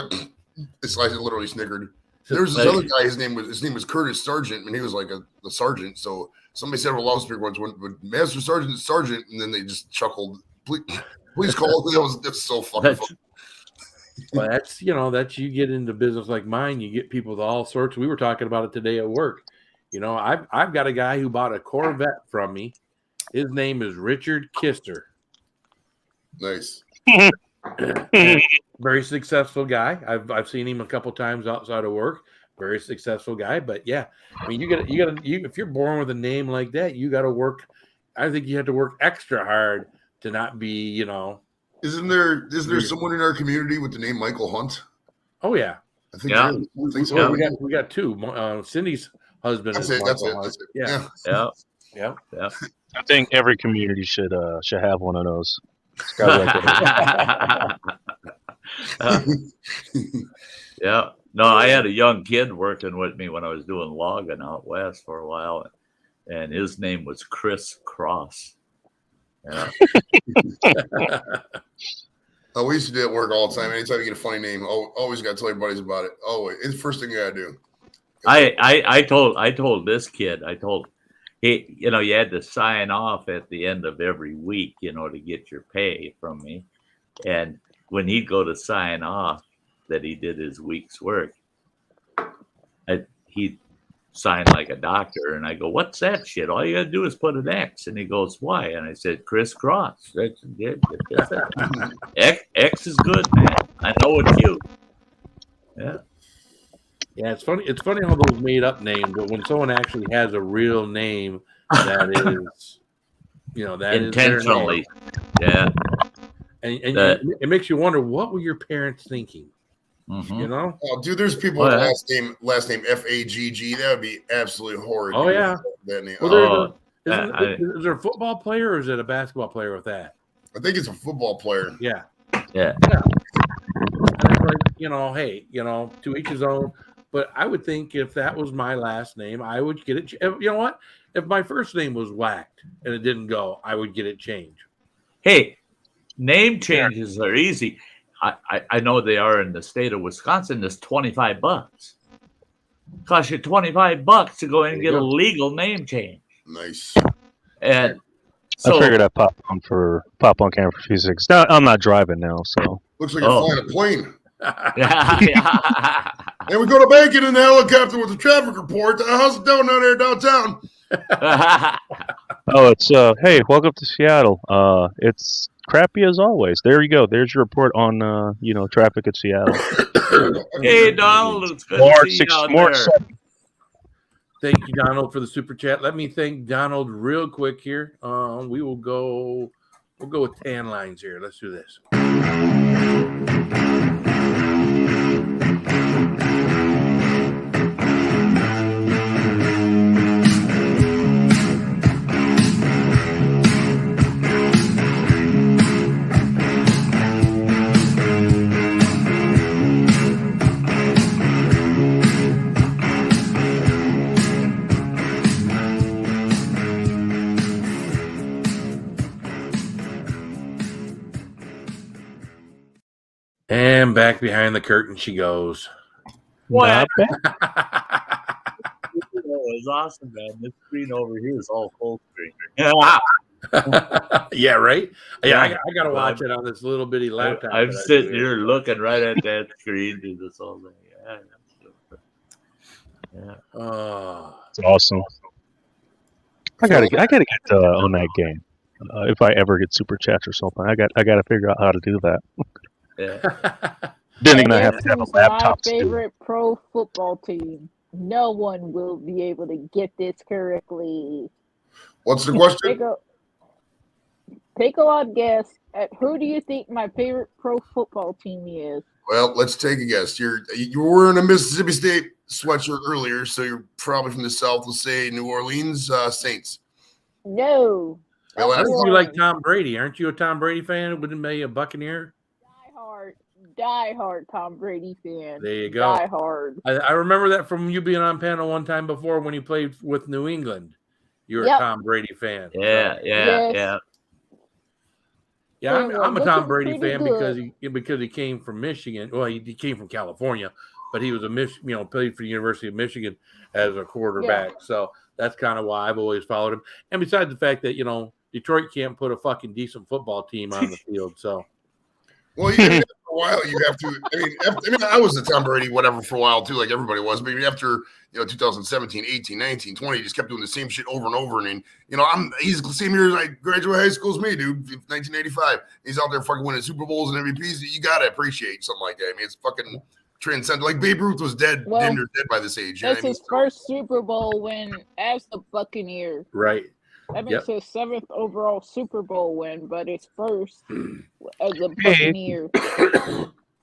like, I literally snickered. There was this other guy. His name was Curtis Sargent, and he was like a sergeant. So somebody said over loudspeaker once, when Master Sergeant, and then they just chuckled. Please call. That was so fucking funny. Well, that's you get into business like mine. You get people with all sorts. We were talking about it today at work. I've got a guy who bought a Corvette from me. His name is Richard Kister. Nice. Very successful guy. I've seen him a couple times outside of work. very successful guy. But yeah, I mean, if you're born with a name like that, you got to work. I think you have to work extra hard to not be, Isn't there someone in our community with the name Michael Hunt? Oh yeah, I think Yeah. there is. I think so. we got two. Cindy's husband That's is it. Michael That's Hunt. it. Yeah. Yeah. Yeah. Yeah. I think every community should have one of those. Skywalker. Yeah. No, I had a young kid working with me when I was doing logging out west for a while, and his name was Chris Cross. Yeah. Oh, we used to do that work all the time. Anytime you get a funny name, always got to tell your buddies about it. Always, it's the first thing you got to do. I told this kid, he, you had to sign off at the end of every week, to get your pay from me. And when he'd go to sign off that he did his week's work, he'd sign like a doctor. And I go, what's that shit? All you got to do is put an X. And he goes, why? And I said, Chris Cross. That's it. X is good, man. I know it's you. Yeah. Yeah, it's funny. It's funny how those made up names, but when someone actually has a real name that is, that intentionally, is their name. And it makes you wonder, what were your parents thinking? Mm-hmm. Oh, dude, there's people with last name Fagg. That would be absolutely horrid. Oh yeah, that name. Well, is there a football player or is it a basketball player with that? I think it's a football player. Yeah. Yeah. And it's like, hey, to each his own. But I would think if that was my last name, I would get it. You know what? If my first name was whacked and it didn't go, I would get it changed. Hey, name changes are easy. I know they are in the state of Wisconsin. It's $25. Cost you $25 to go in and get a legal name change. Nice. And so I figured I'd pop on camera for a few seconds. Now, I'm not driving now, so looks like you're flying a plane. Yeah. And we go to Bacon in the helicopter with a traffic report. How's it doing down there downtown? oh, it's hey, welcome to Seattle. It's crappy as always. There you go. There's your report on traffic at Seattle. Hey, Donald, it's good to see you out there. Thank you, Donald, for the super chat. Let me thank Donald real quick here. We'll go with tan lines here. Let's do this. And back behind the curtain she goes. What? It's awesome, man. This screen over here is all full screen. Yeah, right? Yeah, I got to watch it on this little bitty laptop. I'm sitting here looking right at that screen through this whole thing. Yeah. Oh, it's awesome. I gotta get on that game. If I ever get super chats or something, I got to figure out how to do that. Yeah. Then again, I have to have a laptop. My favorite pro football team. No one will be able to get this correctly. What's the question? Take a wild guess at who do you think my favorite pro football team is? Well, let's take a guess. You were wearing a Mississippi State sweatshirt earlier, so you're probably from the South. We'll say New Orleans Saints. No. I think you like Tom Brady. Aren't you a Tom Brady fan? Wouldn't be a Buccaneer? Die hard Tom Brady fan. There you go. Die hard. I remember that from you being on panel one time before when you played with New England. You were a Tom Brady fan. Yeah, so. Yeah. Yeah, I'm a Tom Brady fan because he came from Michigan. Well, he came from California, but he was played for the University of Michigan as a quarterback. Yeah. So that's kind of why I've always followed him. And besides the fact that Detroit can't put a fucking decent football team on the field, so. Well, for a while you have to. I was a Tom Brady whatever for a while too, like everybody was. But after 2017, 18, 19, 20, he just kept doing the same shit over and over. And he's the same year as I graduated high school as me, dude. 1985. He's out there fucking winning Super Bowls and MVPs. You gotta appreciate something like that. I mean, it's fucking transcend. Like Babe Ruth was dead, Well, dead by this age. You know That's what I mean? his first Super Bowl win as the Buccaneer. Right. That makes Yep. his 7th overall Super Bowl win, but his first as a Hey. Buccaneer.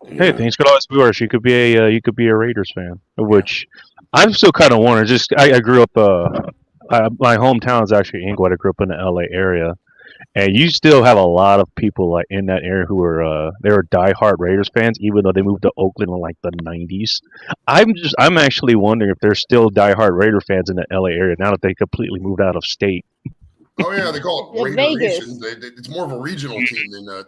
Hey, things could always be worse. You could be a Raiders fan, which I'm still kind of wondering. Just I grew up. My hometown is actually Inglewood. I grew up in the LA area, and you still have a lot of people like in that area who are they were diehard Raiders fans, even though they moved to Oakland in like the '90s. I'm actually wondering if there's still diehard Raider fans in the LA area now that they completely moved out of state. Oh yeah, they call it Yeah, Raider Vegas. Nation. It's more of a regional team than a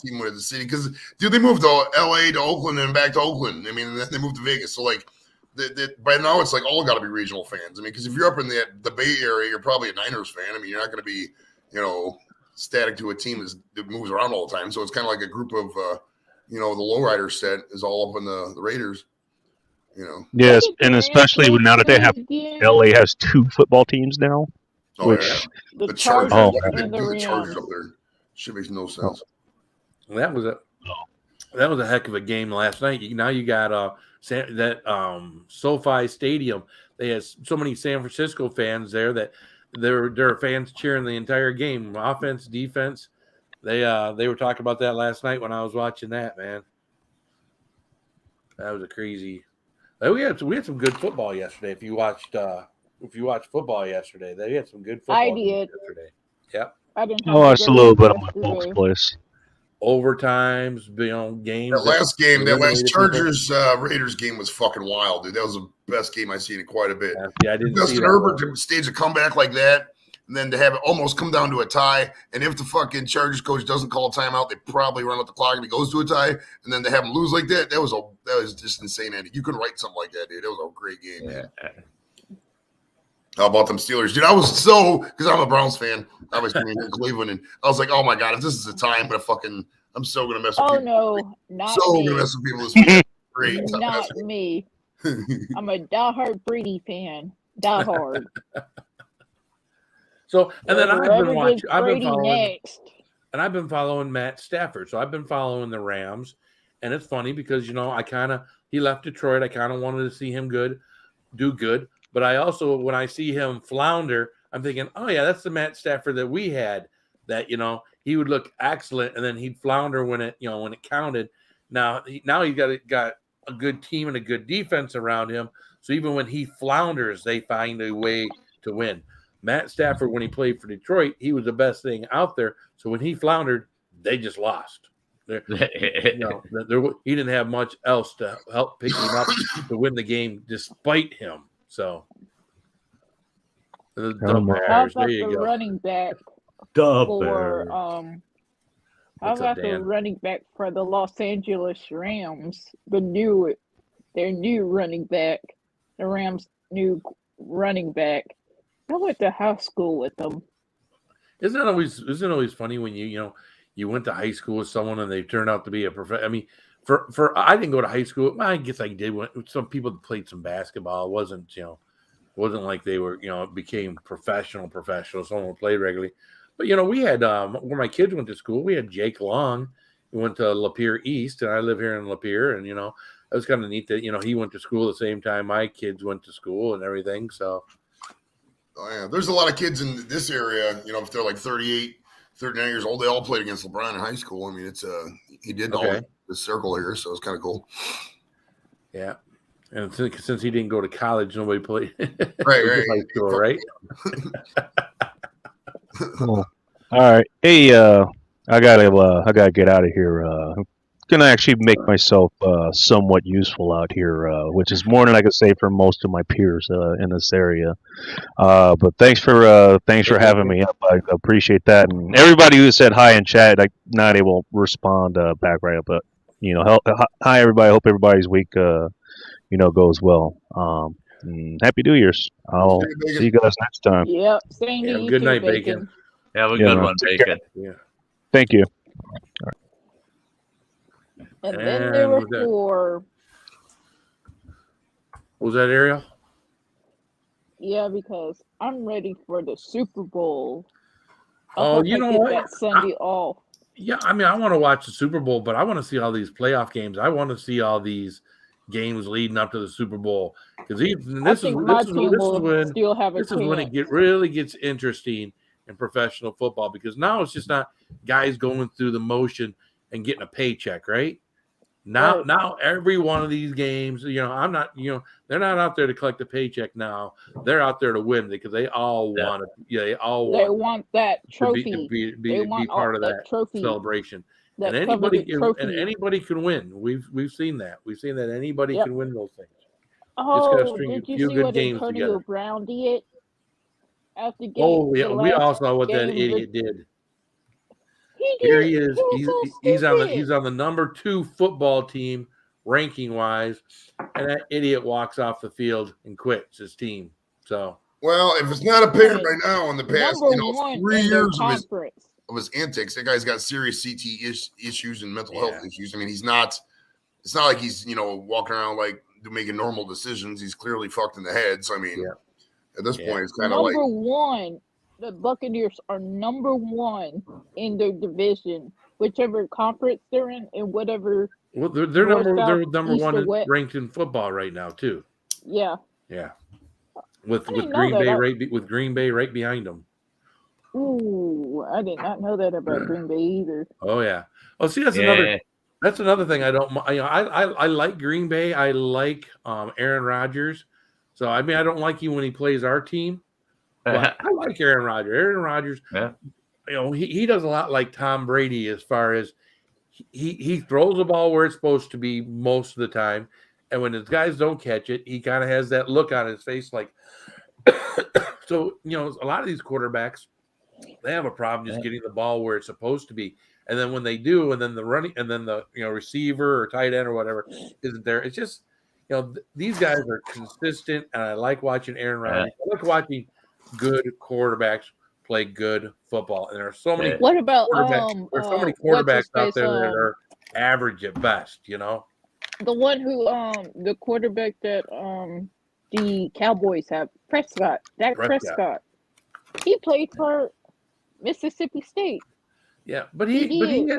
team with the city. Because dude, they moved to L.A. to Oakland and back to Oakland. I mean, and then they moved to Vegas. So like, by now it's like all got to be regional fans. I mean, because if you're up in the Bay Area, you're probably a Niners fan. I mean, you're not going to be static to a team that moves around all the time. So it's kind of like a group of the lowrider set is all up in the Raiders. Yes, Did the and Rams especially make now that they have again? LA has 2 football teams now. Oh Which yeah, The the Chargers. Oh, Chargers Why did they and the do the Chargers Rams. up there? Shit makes no sense. That was a heck of a game last night. Now you got SoFi Stadium. They had so many San Francisco fans there that there are fans cheering the entire game, offense, defense. They were talking about that last night when I was watching that, man. That was a crazy. We had some good football yesterday. If you watched football yesterday, they had some good football I games did. yesterday. Yep. I didn't I have watched a good little luck bit on my yesterday. folks' place. Overtimes, games. That last game, that last eliminated people. Chargers Raiders game was fucking wild, dude. That was the best game I've seen in quite a bit. Yeah, I didn't see Justin that Herbert one. to stage a comeback like that, and then to have it almost come down to a tie. And if the fucking Chargers coach doesn't call a timeout, they probably run out the clock and it goes to a tie. And then to have him lose like that, that was just insane ending. You couldn't write something like that, dude. That was a great game, man. How about them Steelers, dude? I was because I'm a Browns fan. I was in Cleveland, and I was like, oh my god, if this is a tie, I'm so gonna mess with Oh people. no, not So me. gonna mess with people this weekend. Great. Not me. I'm a diehard Brady fan. Diehard. So, and then Whoever gets Brady I've been following Matt Stafford. So I've been following the Rams, and it's funny because he left Detroit. I kind of wanted to see him do good, but I also when I see him flounder, I'm thinking, oh yeah, that's the Matt Stafford that we had. That he would look excellent, and then he'd flounder when it counted. Now he got a good team and a good defense around him. So even when he flounders, they find a way to win. Matt Stafford, when he played for Detroit, he was the best thing out there. So when he floundered, they just lost. He didn't have much else to help pick him up to win the game, despite him. So the How Bears, about there the you go. running back The for Bears. how What's up, about the Dan? running back for the Los Angeles Rams? Their new running back. The Rams' new running back. I went to high school with them. Isn't it always funny when you went to high school with someone and they turned out to be a professional? I mean, for I didn't go to high school. Well, I guess I did. Some people played some basketball. It wasn't like they were became professional. Someone played regularly. But we had where my kids went to school. We had Jake Long, who went to Lapeer East, and I live here in Lapeer, and it was kind of neat that he went to school the same time my kids went to school and everything. So. Oh yeah, there's a lot of kids in this area. If they're like 38, 39 years old, they all played against LeBron in high school. I mean, it's he did all the circle here, so it's kind of cool. Yeah, and since he didn't go to college, nobody played. Right. High school, right? Cool. All right. Hey, I gotta get out of here. Gonna actually make myself somewhat useful out here, which is more than I could say for most of my peers in this area. But thanks for having me up. I appreciate that, and everybody who said hi in chat. I'm not able to respond back right up, but hi everybody. I hope everybody's week goes well. Happy New Year's. I'll see you guys next time. Yep. Same to you Good too, night, Bacon. Have a good one, Bacon. Yeah. Thank you. And then there were was that- 4. What was that, Ariel? Yeah, because I'm ready for the Super Bowl. I Oh, hope you I know get what? that Sunday off. Yeah, I mean, I want to watch the Super Bowl, but I want to see all these playoff games. I want to see all these games leading up to the Super Bowl because I think my team will when still have a this is chance. when it really gets interesting in professional football because now it's just not guys going through the motion and getting a paycheck, right? Now, every one of these games, they're not out there to collect a paycheck now. They're out there to win because they all want it. Yeah, they want that trophy. to be They want part of that trophy. celebration. That And coveted trophy. anybody can win. We've seen that. We've seen that anybody can win those things. Oh, did you see what Antonio Brown did at the game? Oh, yeah, we all saw what that idiot did. Here he is. He's on the number 2 football team ranking wise, and that idiot walks off the field and quits his team. So, well, if it's not apparent right now in the past, 3 years of his antics, that guy's got serious CT issues and mental health issues. I mean, it's not like he's walking around like making normal decisions. He's clearly fucked in the head. So I mean, at this point, it's kind of like number 1. The Buccaneers are number 1 in their division, whichever conference they're in, and whatever. Well, they're number 1 ranked in football right now too. Yeah. With Green Bay with Green Bay right behind them. Ooh, I did not know that about Green Bay either. Oh yeah. Oh, see, that's another thing I don't. I like Green Bay. I like Aaron Rodgers. So I mean, I don't like him when he plays our team. But I like Aaron Rodgers. Aaron Rodgers, he does a lot like Tom Brady as far as he throws the ball where it's supposed to be most of the time. And when his guys don't catch it, he kind of has that look on his face like so, a lot of these quarterbacks, they have a problem just getting the ball where it's supposed to be. And then when they do, and then the running, and then the receiver or tight end or whatever isn't there, it's just these guys are consistent, and I like watching Aaron Rodgers. I like watching good quarterbacks play good football, and there are so many. What about there's so many quarterbacks out there that are average at best. The one who the quarterback that the Cowboys have, Prescott. He played for Mississippi State. Yeah, but he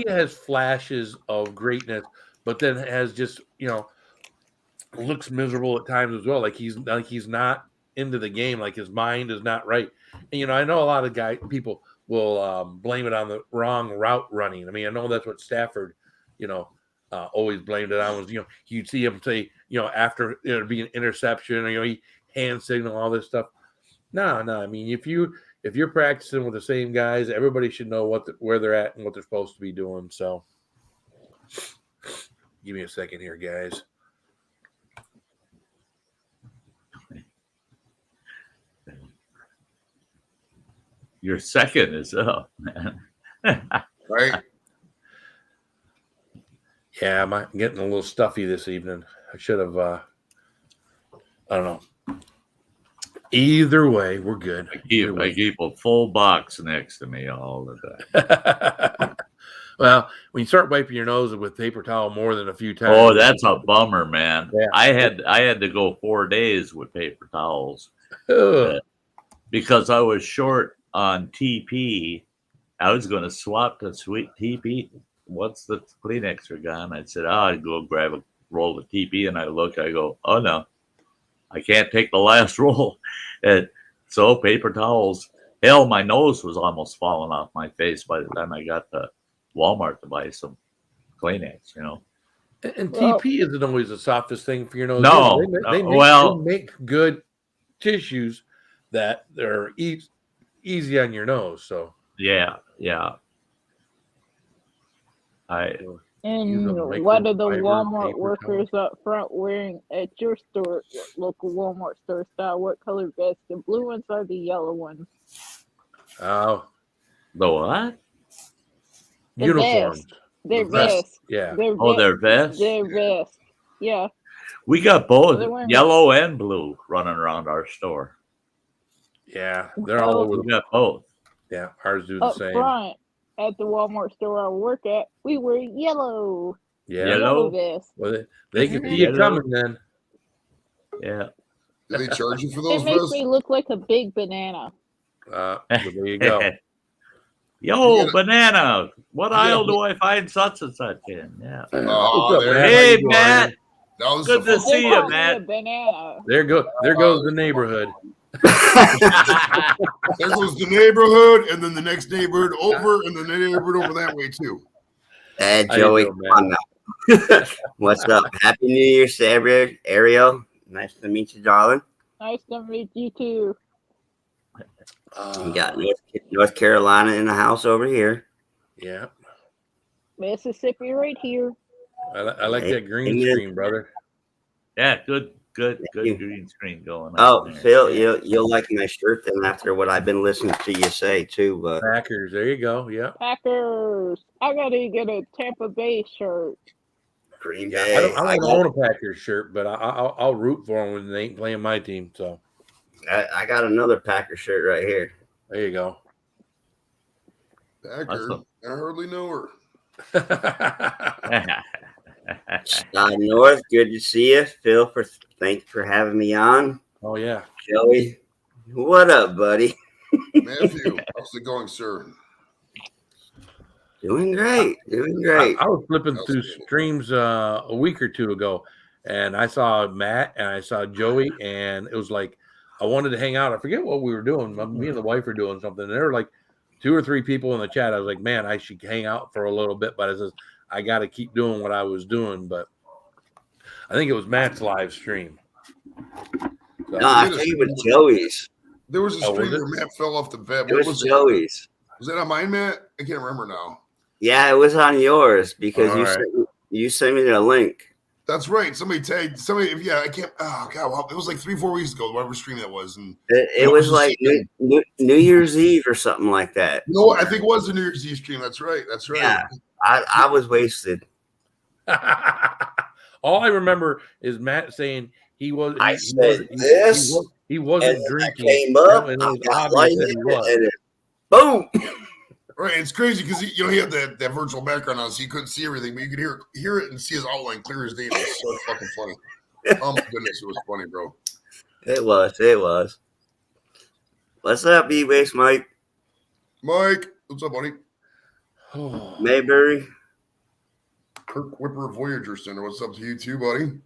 has flashes of greatness, but then has just looks miserable at times as well. Like he's not into the game, like his mind is not right. And I know a lot of people will blame it on the wrong route running. I mean, I know that's what Stafford, always blamed it on was you'd see him say after be an interception, or he hand signal, all this stuff. No. I mean, if you're practicing with the same guys, everybody should know where they're at and what they're supposed to be doing. So, give me a second here, guys. Your second is up, man. Right? Yeah, I'm getting a little stuffy this evening. I should have. I don't know. Either way, we're good. I keep a full box next to me all the time. Well, when you start wiping your nose with paper towel more than a few times. Oh, that's a bummer, man. Yeah. I had to go 4 days with paper towels because I was short on TP. I was going to swap to sweet TP. What's the Kleenex are gone? I said, I'd go grab a roll of TP, and I go, oh no, I can't take the last roll. And so paper towels. Hell, my nose was almost falling off my face by the time I got to Walmart to buy some Kleenex, And TP isn't always the softest thing for your nose. No, they make good tissues that are easy on your nose. So yeah. And what are the Walmart workers up front wearing at your store, local Walmart store style? What color vest? The blue ones or the yellow ones? Oh, the what? The uniforms. Vest. Their vest. Yeah. Their vest. Their vest. Yeah. We got both yellow and blue running around our store. Yeah, they're all over. We got both. Yeah, ours do the up same. Front at the Walmart store I work at, we wear yellow. Yeah, yellow vest. Well, they can see you coming then. Yeah. Do they charge you for those It makes vests? me look like a big banana. Well, there you go. Yo, banana. What aisle do I find such and such in? Yeah. Oh, What's up, there man? Hey, How you doing, Matt. Now this Good is to a see you, Call me a Matt. banana. There goes the neighborhood. There goes the neighborhood, and then the next neighborhood over, and then the neighborhood over that way too. Hey, How you Joey, doing, come on now. What's up? Happy New Year, Ariel. Nice to meet you, darling. Nice to meet you too. You got North Carolina in the house over here. Yeah, Mississippi right here. I like that green Amen. screen, brother. Yeah, good you. green screen going on. Oh, there. Phil, Yeah. you'll like my shirt then after what I've been listening to you say too. But Packers, there you go. Yeah. Packers. I gotta get a Tampa Bay shirt. Green Yeah, Bay, I don't own a Packers shirt, but I'll root for them when they ain't playing my team. So I got another Packer shirt right here. there you go. Packer, Awesome. I hardly know her. North, good to see you, Phil. Thanks for having me on. Oh yeah. Joey, what up, buddy? Matthew, how's it going, sir? Doing great. I was flipping through streams a week or two ago, and I saw Matt and I saw Joey, and it was like I wanted to hang out. I forget what we were doing. Me and the wife were doing something. And there were like 2 or 3 people in the chat. I was like, man, I should hang out for a little bit, but I got to keep doing what I was doing. But I think it was Matt's live stream. So, No, I think it was Joey's. There was a Oh, was stream it? where Matt fell off the bed. It What was that? Joey's. Was that on mine, Matt? I can't remember now. Yeah, it was on yours because All right. you sent me the link. That's right. Somebody tagged somebody. Yeah, I can't. Oh god, well, it was like 3-4 weeks ago. Whatever stream that was, and It was like New Year's Eve or something like that. you know what? I think it was the New Year's Eve stream. That's right. That's right. Yeah, I was wasted. all I remember is Matt saying he was. I said this, he wasn't and drinking. I came up, and it I was got obvious that lighted, he was. and then boom. Right. It's crazy because he had that virtual background on, so you couldn't see everything, but you could hear it and see his outline clear as day. It was so fucking funny. Oh my goodness, it was funny, bro. It was. What's up, E-Waste Mike? Mike, what's up, buddy? Mayberry. Kirk Whipper Voyager Center. What's up to you too, buddy?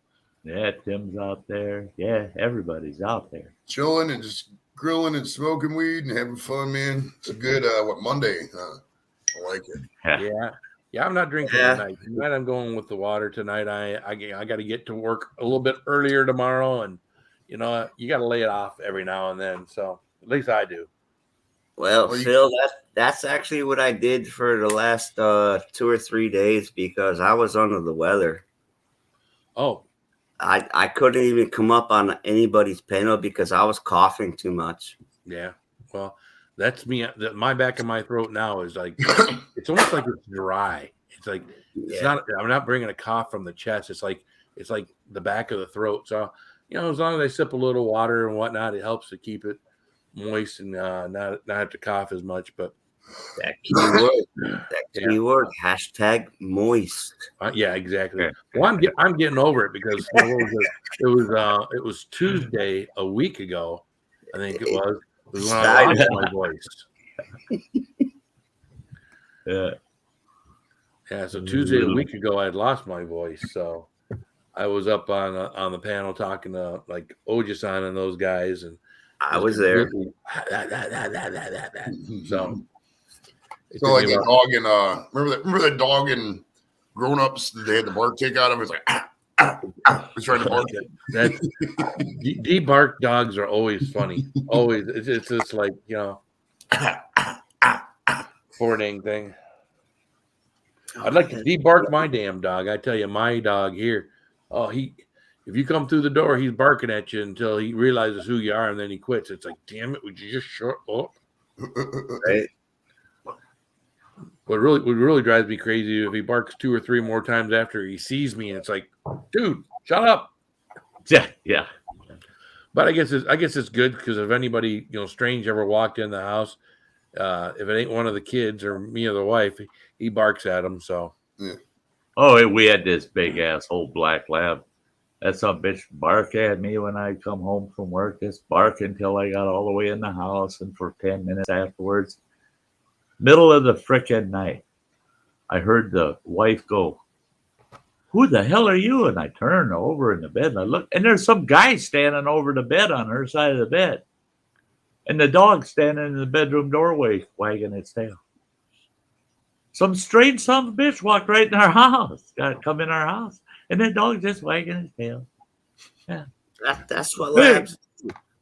Yeah, Tim's out there. Yeah, everybody's out there. Chilling and just grilling and smoking weed and having fun, man. It's a good Monday. I like it. Yeah. I'm not drinking tonight. Tonight I'm going with the water tonight. I got to get to work a little bit earlier tomorrow, and you know you got to lay it off every now and then. So at least I do. Well, Phil, that's actually what I did for the last 2 or 3 days because I was under the weather. Oh, I couldn't even come up on anybody's panel because I was coughing too much. yeah. Well, that's me. My back of my throat now is like it's almost like it's dry. It's like it's not. I'm not bringing a cough from the chest. It's like the back of the throat. So as long as I sip a little water and whatnot, it helps to keep it moist and not have to cough as much. But that keyword, hashtag moist. Yeah, exactly. Well, I'm getting over it because it was Tuesday a week ago. I think it was when I lost my voice. Yeah. So Tuesday a week ago, I had lost my voice. So I was up on the panel talking to like Ojisan and those guys, and I was there. So like that dog in remember that dog in Grown Ups? They had the bark take out of it. It's like he's trying to bark it. That de-bark dogs are always funny. Always, it's just like poor dang thing. I'd like to de-bark my damn dog. I tell you, my dog here. Oh, if you come through the door, he's barking at you until he realizes who you are, and then he quits. It's like, damn it, would you just shut up? Right. What really drives me crazy if he barks 2 or 3 more times after he sees me, and it's like, dude, shut up. Yeah. But I guess it's good because if anybody strange ever walked in the house, if it ain't one of the kids or me or the wife, he barks at them. So. Yeah. Oh, we had this big asshole black lab. That some bitch bark at me when I come home from work. Just bark until I got all the way in the house, and for 10 minutes afterwards. Middle of the frickin' night, I heard the wife go, who the hell are you? And I turn over in the bed and I look, and there's some guy standing over the bed on her side of the bed. And the dog standing in the bedroom doorway wagging its tail. Some strange son of a bitch walked right in our house. Got to come in our house. And that dog just wagging his tail. Yeah. That's what Hey, labs.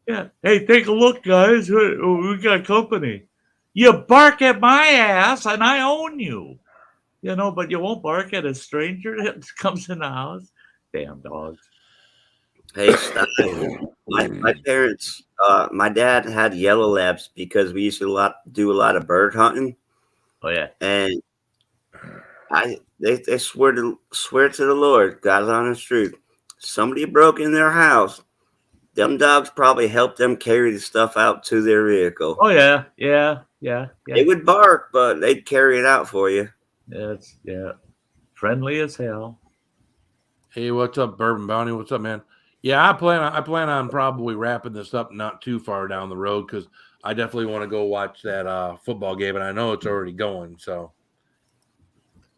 yeah. Hey, take a look, guys. We got company. You bark at my ass and I own you. But you won't bark at a stranger that comes in the house. Damn dogs. Hey, stop. My parents, my dad had yellow labs because we used to do a lot of bird hunting. Oh yeah. And they swear to the Lord, God's honest truth. Somebody broke in their house. Them dogs probably helped them carry the stuff out to their vehicle. Oh yeah. They would bark, but they'd carry it out for you. That's friendly as hell. Hey, what's up, Bourbon Bounty? What's up, man? Yeah, I plan on probably wrapping this up not too far down the road because I definitely want to go watch that football game, and I know it's already going. So,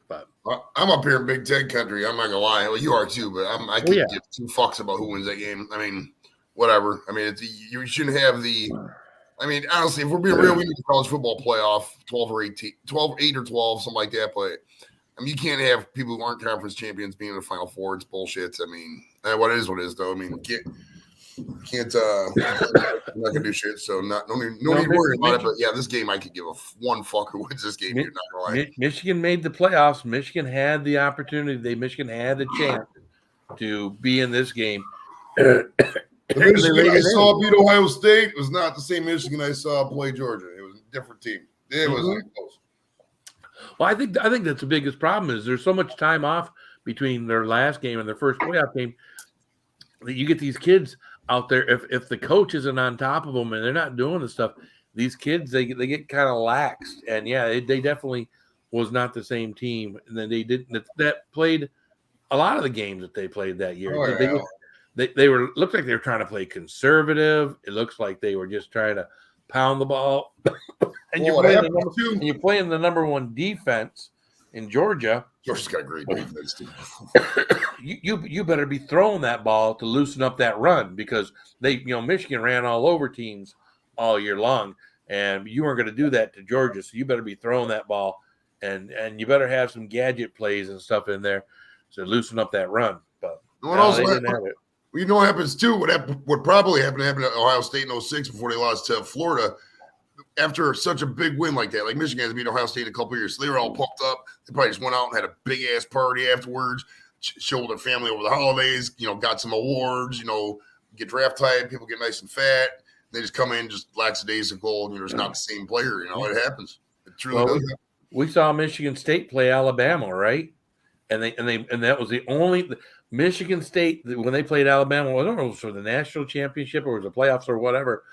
but I'm up here in Big Ten country. I'm not gonna lie. Well, you are too, but I can't give two fucks about who wins that game. I mean, whatever. I mean, you shouldn't have the. I mean, honestly, if we're being real, we need a college football playoff, 12 or 18, 12, 8 or 12, something like that. But I mean, you can't have people who aren't conference champions being in the Final Four. It's bullshit. I mean, what it is, though. I mean, can't I'm not gonna do shit. So no need to worry about it. But yeah, this game I could give one fuck who wins this game. Dude, not gonna lie. Michigan made the playoffs. Michigan had the opportunity. Michigan had the chance to be in this game. The Michigan I saw beat Ohio State was not the same Michigan I saw play Georgia. It was a different team. It was close. Well, I think that's the biggest problem is there's so much time off between their last game and their first playoff game that you get these kids out there. If the coach isn't on top of them and they're not doing the stuff, these kids they get kind of laxed. And yeah, they definitely was not the same team. And then they didn't that played a lot of the games that they played that year. Oh, yeah. They looked like they were trying to play conservative. It looks like they were just trying to pound the ball. And you're playing the number one defense in Georgia. Georgia's got a great defense too. You better be throwing that ball to loosen up that run because Michigan ran all over teams all year long, and you weren't going to do that to Georgia. So you better be throwing that ball, and you better have some gadget plays and stuff in there to loosen up that run. But they didn't have it. You know what happens too? What probably happened at Ohio State in 06 before they lost to Florida. After such a big win like that, like Michigan has beat Ohio State in a couple of years, so they were all pumped up. They probably just went out and had a big ass party afterwards, showed their family over the holidays. Got some awards. Get draft tied, people get nice and fat. They just come in just lackadaisical. It's not the same player. It happens. It truly does happen. We saw Michigan State play Alabama, right? And that was the only Michigan State when they played Alabama. I don't know if it was for the national championship or it was the playoffs or whatever.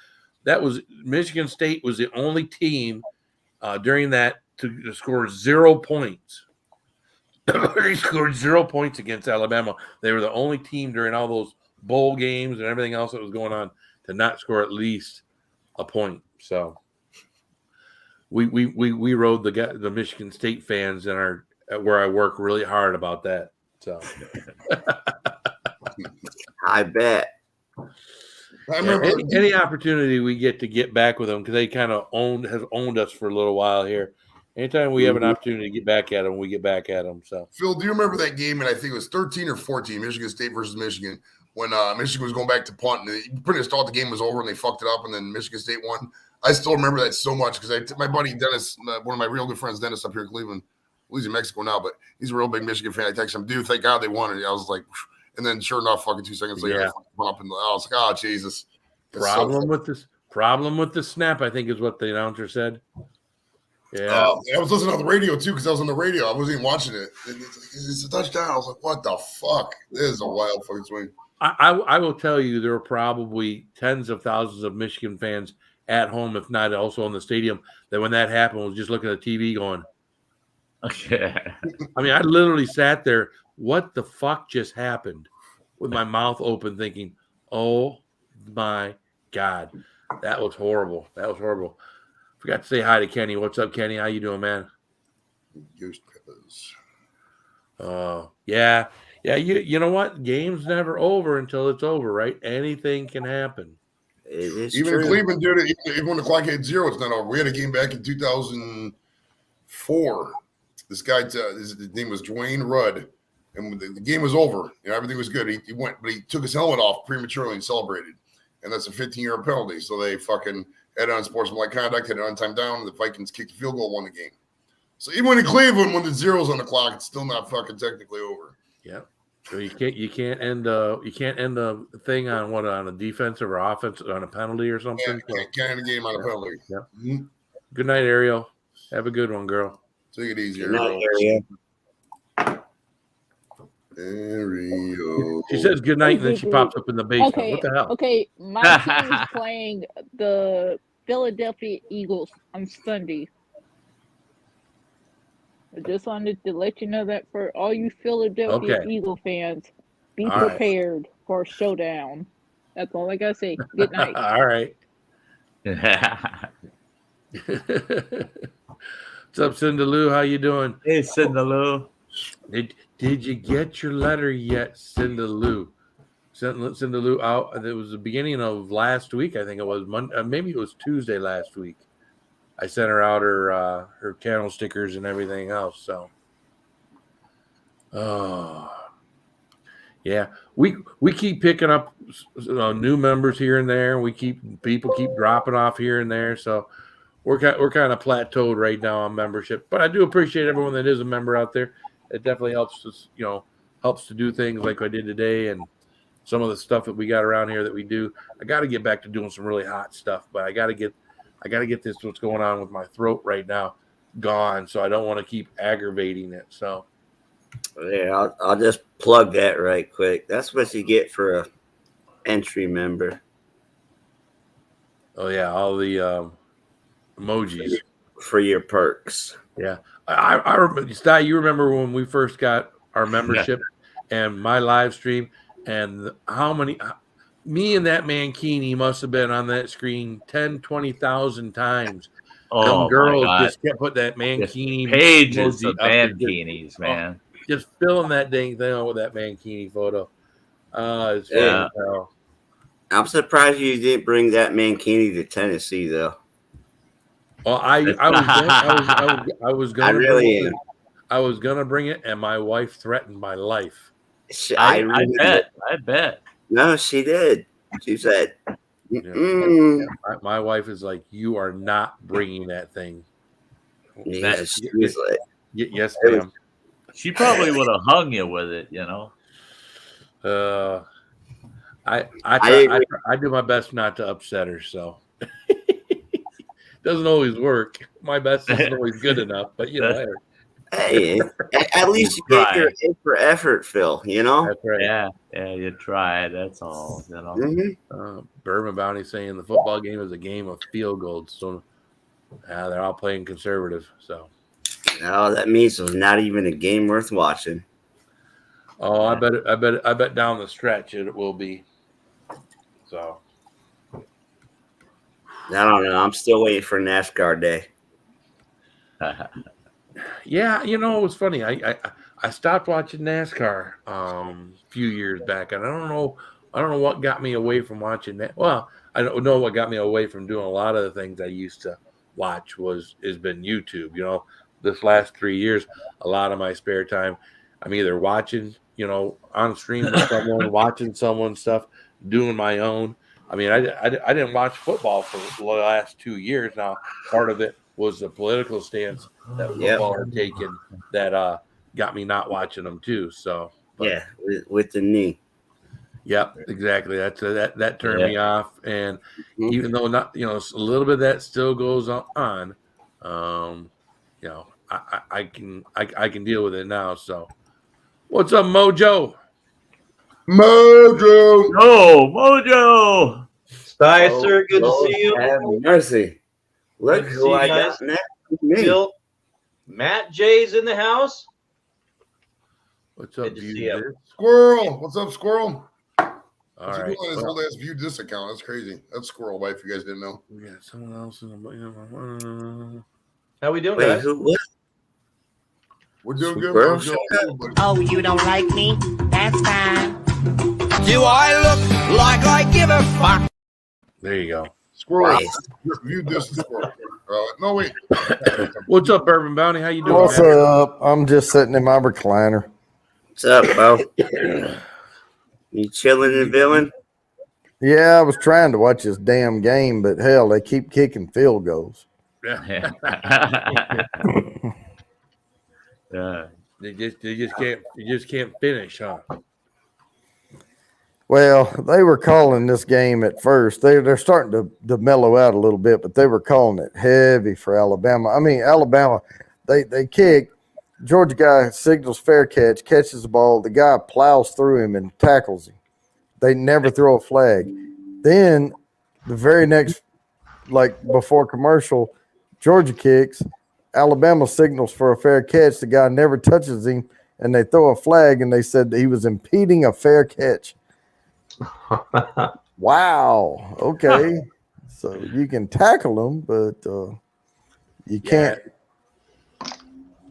That was Michigan State was the only team during that to score 0 points. They scored 0 points against Alabama. They were the only team during all those bowl games and everything else that was going on to not score at least a point. So we rode the Michigan State fans where I work really hard about that. So I bet. I remember any opportunity we get back with them because they kind of owned us for a little while here. Anytime we have an opportunity to get back at them, we get back at them. So Phil, do you remember that game? And I think it was 13 or 14, Michigan State versus Michigan, when Michigan was going back to punt and they pretty much thought the game was over and they fucked it up and then Michigan State won. I still remember that so much because my buddy Dennis, one of my real good friends, Dennis up here in Cleveland, he's in Mexico now, but he's a real big Michigan fan. I texted him, dude, thank God they won. And I was like, and then sure enough, fucking 2 seconds later, I up and I was like, oh Jesus. Problem with the snap, I think is what the announcer said. Yeah, I was listening on the radio too because I was on the radio. I wasn't even watching it. It's a touchdown. I was like, what the fuck? This is a wild fucking swing. I will tell you, there are probably tens of thousands of Michigan fans at home, if not also in the stadium, that when that happened was just looking at the TV going, okay. I mean, I literally sat there, what the fuck just happened? With my mouth open thinking, oh my God, that was horrible. That was horrible. Forgot to say hi to Kenny. What's up, Kenny? How you doing, man? Goose peppers. Yeah. Yeah, you know what? Game's never over until it's over, right? Anything can happen. It is Even true. Cleveland did it. Even when the clock hit 0, it's not over. We had a game back in 2004. This guy, his name was Dwayne Rudd, and the game was over. Everything was good. He went, but he took his helmet off prematurely and celebrated, and that's a 15-yard penalty. So they fucking had unsportsmanlike conduct, had an on-time down, and the Vikings kicked the field goal, won the game. So even when in Cleveland, when the 0's on the clock, it's still not fucking technically over. Yeah. So you can't end the thing on a defensive or offensive on a penalty or something. Can't end the game on a penalty. Yeah. Mm-hmm. Good night, Ariel. Have a good one, girl. Take it easy, Good night, Ariel. She says good night, and then she pops up in the basement. Okay, What the hell? okay. My team is playing the Philadelphia Eagles on Sunday. I just wanted to let you know that for all you Philadelphia Eagle fans, be prepared for a showdown. That's all I gotta say. Good night. All right. What's up, Cinderlou? How you doing? Hey, Cinderlou. Did you get your letter yet, Cinderlou? Cinderlou out. It was the beginning of last week. I think it was Monday. Maybe it was Tuesday last week. I sent her out her channel stickers and everything else. So, yeah, we keep picking up new members here and there. People keep dropping off here and there. So we're kind of plateaued right now on membership. But I do appreciate everyone that is a member out there. It definitely helps us, helps to do things like I did today and some of the stuff that we got around here that we do. I got to get back to doing some really hot stuff, but I got to get this, what's going on with my throat right now, gone. So I don't want to keep aggravating it. So, yeah, I'll just plug that right quick. That's what you get for a entry member. Oh yeah, all the emojis for your perks. Yeah, I remember. Sty, you remember when we first got our membership and my live stream, and how many? Me and that Mankini must have been on that screen 10, 20,000 times. Oh, girls my God. just kept put that Mankini pages of Mankinis, man. Just filling that dang thing out with that Mankini photo. It's Yeah. funny. I'm surprised you didn't bring that Mankini to Tennessee, though. Well, I was going to really am. I was going to bring it, and my wife threatened my life. I bet. No, she did. She said, my wife is like, you are not bringing that thing. Yes, she was like, yes, ma'am. She probably would have hung you with it, I do my best not to upset her, so doesn't always work. My best isn't always good enough, but hey, at least you get your in for effort, Phil. That's right. Yeah, you tried. That's all. Bourbon Bounty saying the football game is a game of field goals, so they're all playing conservative. So, no, that means it's not even a game worth watching. Oh, I bet down the stretch it will be. So, I don't know. I'm still waiting for NASCAR day. Yeah, it was funny. I stopped watching NASCAR a few years back, and I don't know what got me away from watching that. Well, I don't know what got me away from doing a lot of the things I used to watch has been YouTube. This last 3 years, a lot of my spare time, I'm either watching, on stream with someone, watching someone's stuff, doing my own. I mean, I didn't watch football for the last 2 years now. Part of it was the political stance that football had taken that got me not watching them too. So with the knee. Yep, exactly. That turned me off. And even though not, a little bit of that still goes on, I can deal with it now. So, what's up, Mojo? Mojo. Oh, Mojo. Sty, sir, good to see you. Have mercy. Look who I got next to me. Bill, Matt J's in the house. What's up, View? Squirrel? What's up, Squirrel? All right. His old ass viewed this account. That's crazy. That's Squirrel Wife. You guys didn't know. We got someone else in the. How we doing, Wait, guys? what? We're doing good. Squirrel? We're doing good. Oh, you don't like me? That's That's fine. Do I look like I give a fuck? There you go. Squirrel. Viewed this as squirrel. No, wait. What's up, Bourbon Bounty? How you doing? What's man? up? I'm just sitting in my recliner. What's up, Bo? You chilling and villain? Yeah, I was trying to watch this damn game, but hell, they keep kicking field goals. Yeah. Yeah. They just can't finish, huh? Well, they were calling this game at first. They're starting to mellow out a little bit, but they were calling it heavy for Alabama. I mean, Alabama, they kick. Georgia guy signals fair catch, catches the ball. The guy plows through him and tackles him. They never throw a flag. Then the very next, like before commercial, Georgia kicks. Alabama signals for a fair catch. The guy never touches him, and they throw a flag, and they said that he was impeding a fair catch. Wow. Okay. So you can tackle them, but you can't.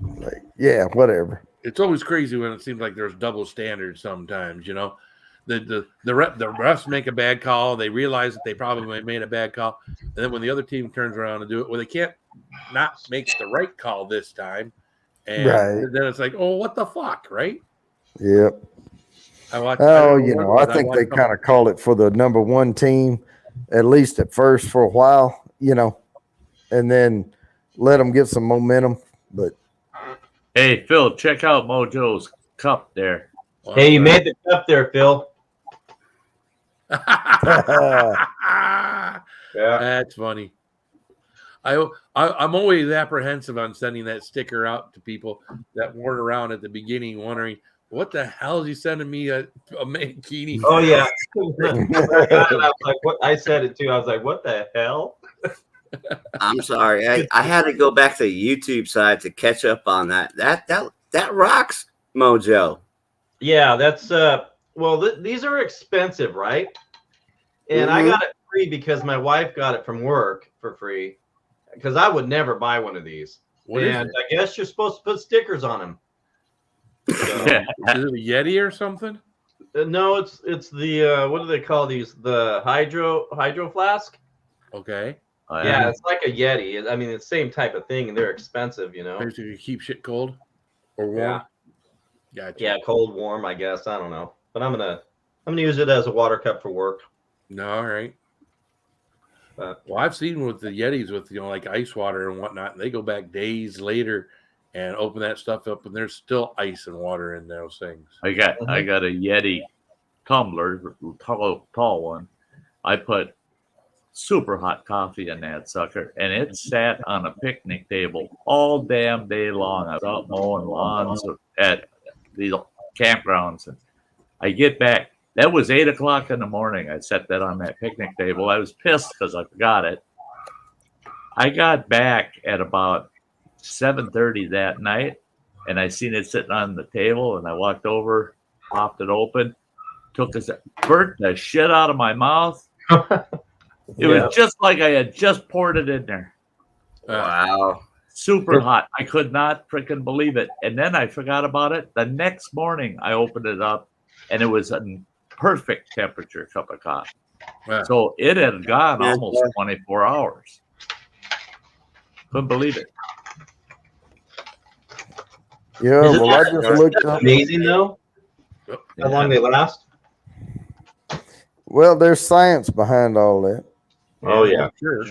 Like, yeah, whatever. It's always crazy when it seems like there's double standards sometimes, you know. The refs make a bad call, they realize that they probably made a bad call, and then when the other team turns around and do it, well, they can't not make the right call this time, and Right. then it's like, oh, what the fuck, right? Yep. I think they kind of call it for the number one team, at least at first for a while, you know, and then let them get some momentum. But Hey, Phil, check out Mojo's cup there. Hey, you made the cup there, Phil. Yeah, that's funny. I'm always apprehensive on sending that sticker out to people that weren't around at the beginning, wondering what the hell is he sending me a mankini? Oh yeah, I was like, what? I said it too. I was like, what the hell? I'm sorry. I had to go back to the YouTube side to catch up on that. That rocks, Mojo. Yeah, that's well, these are expensive, right? And I got it free because my wife got it from work for free. Because I would never buy one of these. And I guess you're supposed to put stickers on them. So, is it a Yeti or something? No, it's the what do they call these? The hydro flask. Okay. Yeah, it's like a Yeti. I mean, it's the same type of thing, and they're expensive, you know. Basically, keep shit cold or warm. Yeah. Gotcha. Yeah, cold, warm. I guess I don't know, but I'm gonna use it as a water cup for work. No, all right. Well, I've seen with the Yetis with like ice water and whatnot, and they go back days later and open that stuff up, and there's still ice and water in those things. I got a Yeti tumbler, tall one. I put super hot coffee in that sucker, and it sat on a picnic table all damn day long. I was out mowing lawns at the campgrounds, and I get back. That was 8 o'clock in the morning. I set that on that picnic table. I was pissed because I forgot it. I got back at about 7:30 that night, and I seen it sitting on the table, and I walked over, popped it open, burnt the shit out of my mouth. It was just like I had just poured it in there. Wow. Super hot. I could not freaking believe it. And then I forgot about it. The next morning, I opened it up, and it was a perfect temperature cup of coffee. Wow. So it had gone almost 24 hours. Couldn't believe it. yeah, well, I just looked up. Amazing though. How long they last? Well, there's science behind all that. Oh yeah, sure.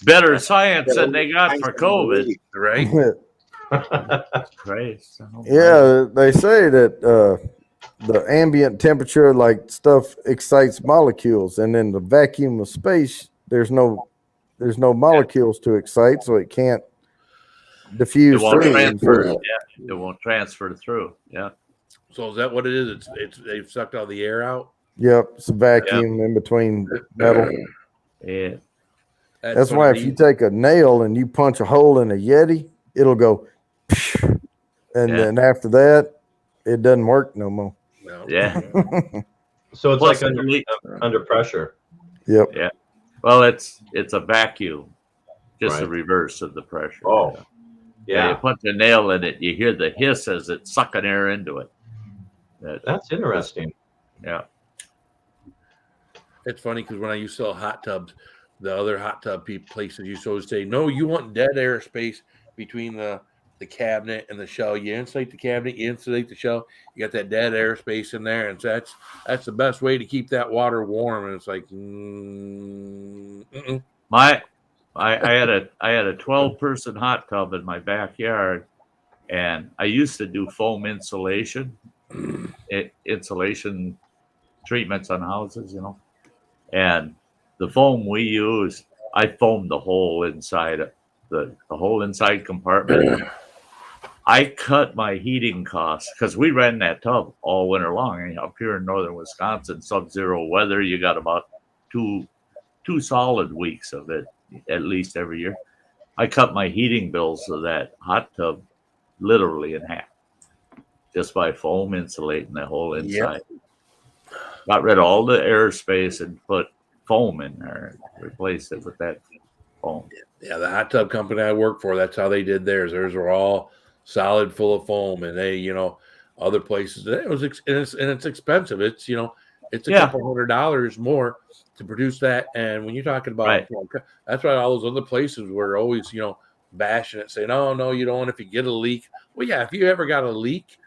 Better science than they got for COVID, right? Christ. Yeah, they say that the ambient temperature, like stuff, excites molecules, and in the vacuum of space, there's no molecules to excite, so it can't diffuse It won't through. transfer. Yeah, it won't transfer through. Yeah. So is that what it is? It's they've sucked all the air out. Yep, it's a vacuum in between metal. Yeah. That's why if you take a nail and you punch a hole in a Yeti, it'll go, and then after that, it doesn't work no more. Yeah. So it's Plus, like under pressure. Yep. Yeah. Well, it's a vacuum, just the Right. reverse of the pressure. Oh. Yeah. You punch a nail in it, you hear the hiss as it's sucking air into it. That's interesting. Yeah. It's funny because when I used to sell hot tubs, the other hot tub places used to always say, "No, you want dead air space between the cabinet and the shell. You insulate the cabinet, you insulate the shell. You got that dead air space in there, and so that's the best way to keep that water warm." And it's like, I had a 12-person hot tub in my backyard, and I used to do foam insulation, insulation treatments on houses, you know. And the foam we used, I foamed the whole inside, the whole inside compartment. I cut my heating costs because we ran that tub all winter long. And up here in northern Wisconsin, sub-zero weather, you got about two solid weeks of it at least every year. I cut my heating bills of that hot tub literally in half just by foam insulating the whole inside. Yep. Got rid of all the airspace and put foam in there and replaced it with that foam. Yeah, the hot tub company I work for, that's how they did theirs. Theirs were all solid, full of foam, and they, you know, other places it was, and it's expensive. It's, you know, it's a couple $100 more to produce that. And when you're talking about, you know, that's why all those other places were always, you know, bashing it, saying, "Oh no, you don't. If you get a leak, well, yeah, if you ever got a leak,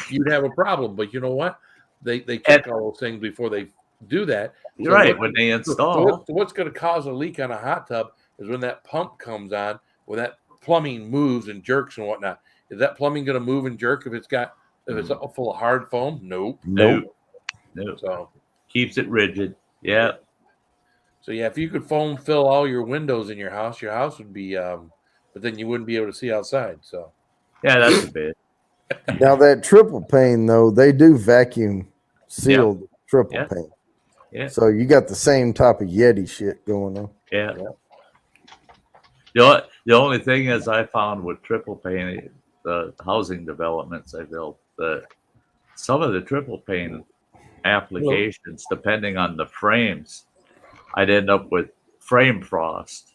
you'd have a problem." But you know what? They check all those things before they do that. You're right. When they install, so what's going to cause a leak on a hot tub is when that pump comes on, when that plumbing moves and jerks and whatnot. Is that plumbing going to move and jerk if it's full of hard foam? Nope. So keeps it rigid. Yeah. So yeah, if you could foam fill all your windows in your house would be, but then you wouldn't be able to see outside. So yeah, that's a bit. Now that triple pane though, they do vacuum seal the triple pane. Yeah. So you got the same type of Yeti shit going on. Yeah. The only thing is I found with triple pane, the housing developments I built, some of the triple pane applications, depending on the frames, I'd end up with frame frost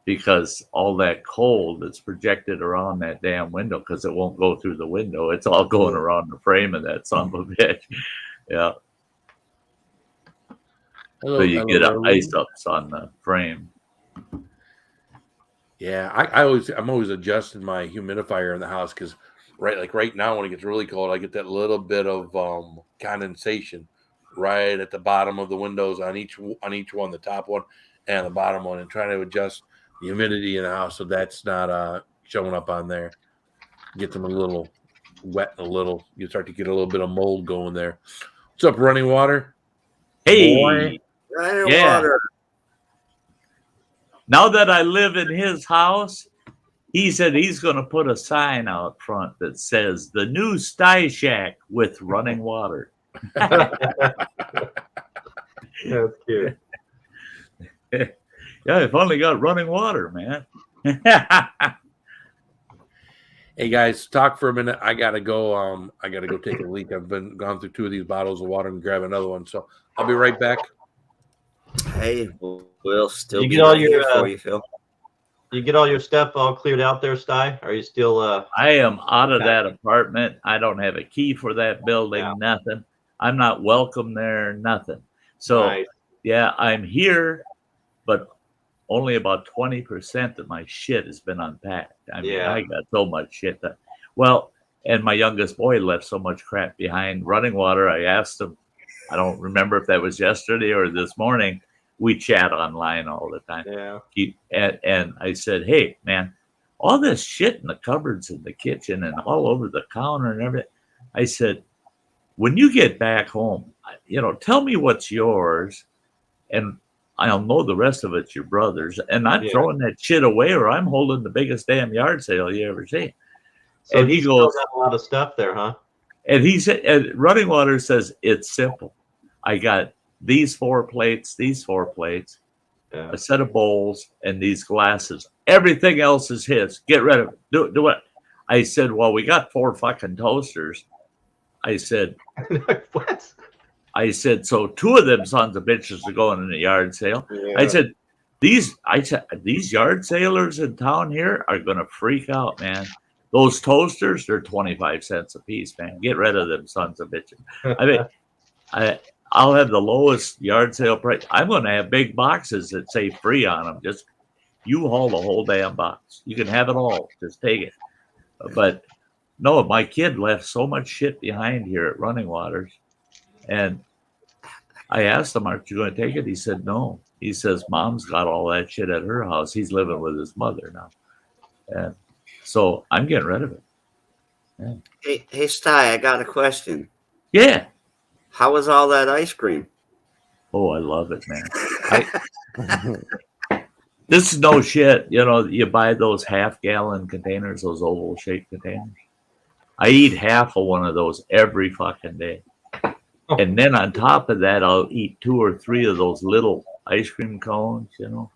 because all that cold that's projected around that damn window, because it won't go through the window. It's all going around the frame of that son of a bitch. Yeah. So you get ice ups on the frame. Yeah, I'm always adjusting my humidifier in the house because right now when it gets really cold, I get that little bit of condensation right at the bottom of the windows on each one, the top one and the bottom one, and trying to adjust the humidity in the house so that's not showing up on there. Get them a little wet and you start to get a little bit of mold going there. What's up, running water? Hey, running water. Now that I live in his house, he said he's going to put a sign out front that says the new Sty Shack with running water. That's cute. Yeah, I've only got running water, man. Hey guys, talk for a minute. I gotta go. I gotta go take a leak. I've gone through 2 of these bottles of water and grab another one. So I'll be right back. Hey, we'll still you be get all here your for you, Phil. You get all your stuff all cleared out there, Sty? Are you still? I am out of that apartment. I don't have a key for that building. Nothing. I'm not welcome there. Nothing. So yeah, I'm here, but only about 20% of my shit has been unpacked. I mean, I got so much shit that, and my youngest boy left so much crap behind. Running water, I asked him, I don't remember if that was yesterday or this morning. We chat online all the time. Yeah. And I said, hey, man, all this shit in the cupboards in the kitchen and all over the counter and everything. I said, when you get back home, tell me what's yours, and I'll know the rest of it's your brother's. And I'm throwing that shit away, or I'm holding the biggest damn yard sale you ever see. So and he goes, got a lot of stuff there, huh? And he said, and Running Water says it's simple. I got these 4 plates, a set of bowls, and these glasses. Everything else is his. Get rid of it. Do it. I said, well, we got 4 fucking toasters. I said, what? I said, so 2 of them sons of bitches are going in the yard sale. Yeah. I said, these yard sailors in town here are going to freak out, man. Those toasters, they're 25 cents a piece, man. Get rid of them sons of bitches. I mean, I'll have the lowest yard sale price. I'm going to have big boxes that say free on them. Just you haul the whole damn box. You can have it all. Just take it. But no, my kid left so much shit behind here at Running Waters. And I asked him, aren't you going to take it? He said, no. He says, Mom's got all that shit at her house. He's living with his mother now. And so I'm getting rid of it. Yeah. Hey, Sty, I got a question. Yeah. How was all that ice cream? Oh, I love it, man. This is no shit. You know, you buy those half-gallon containers, those oval-shaped containers. I eat half of one of those every fucking day. And then on top of that, I'll eat 2 or 3 of those little ice cream cones, you know,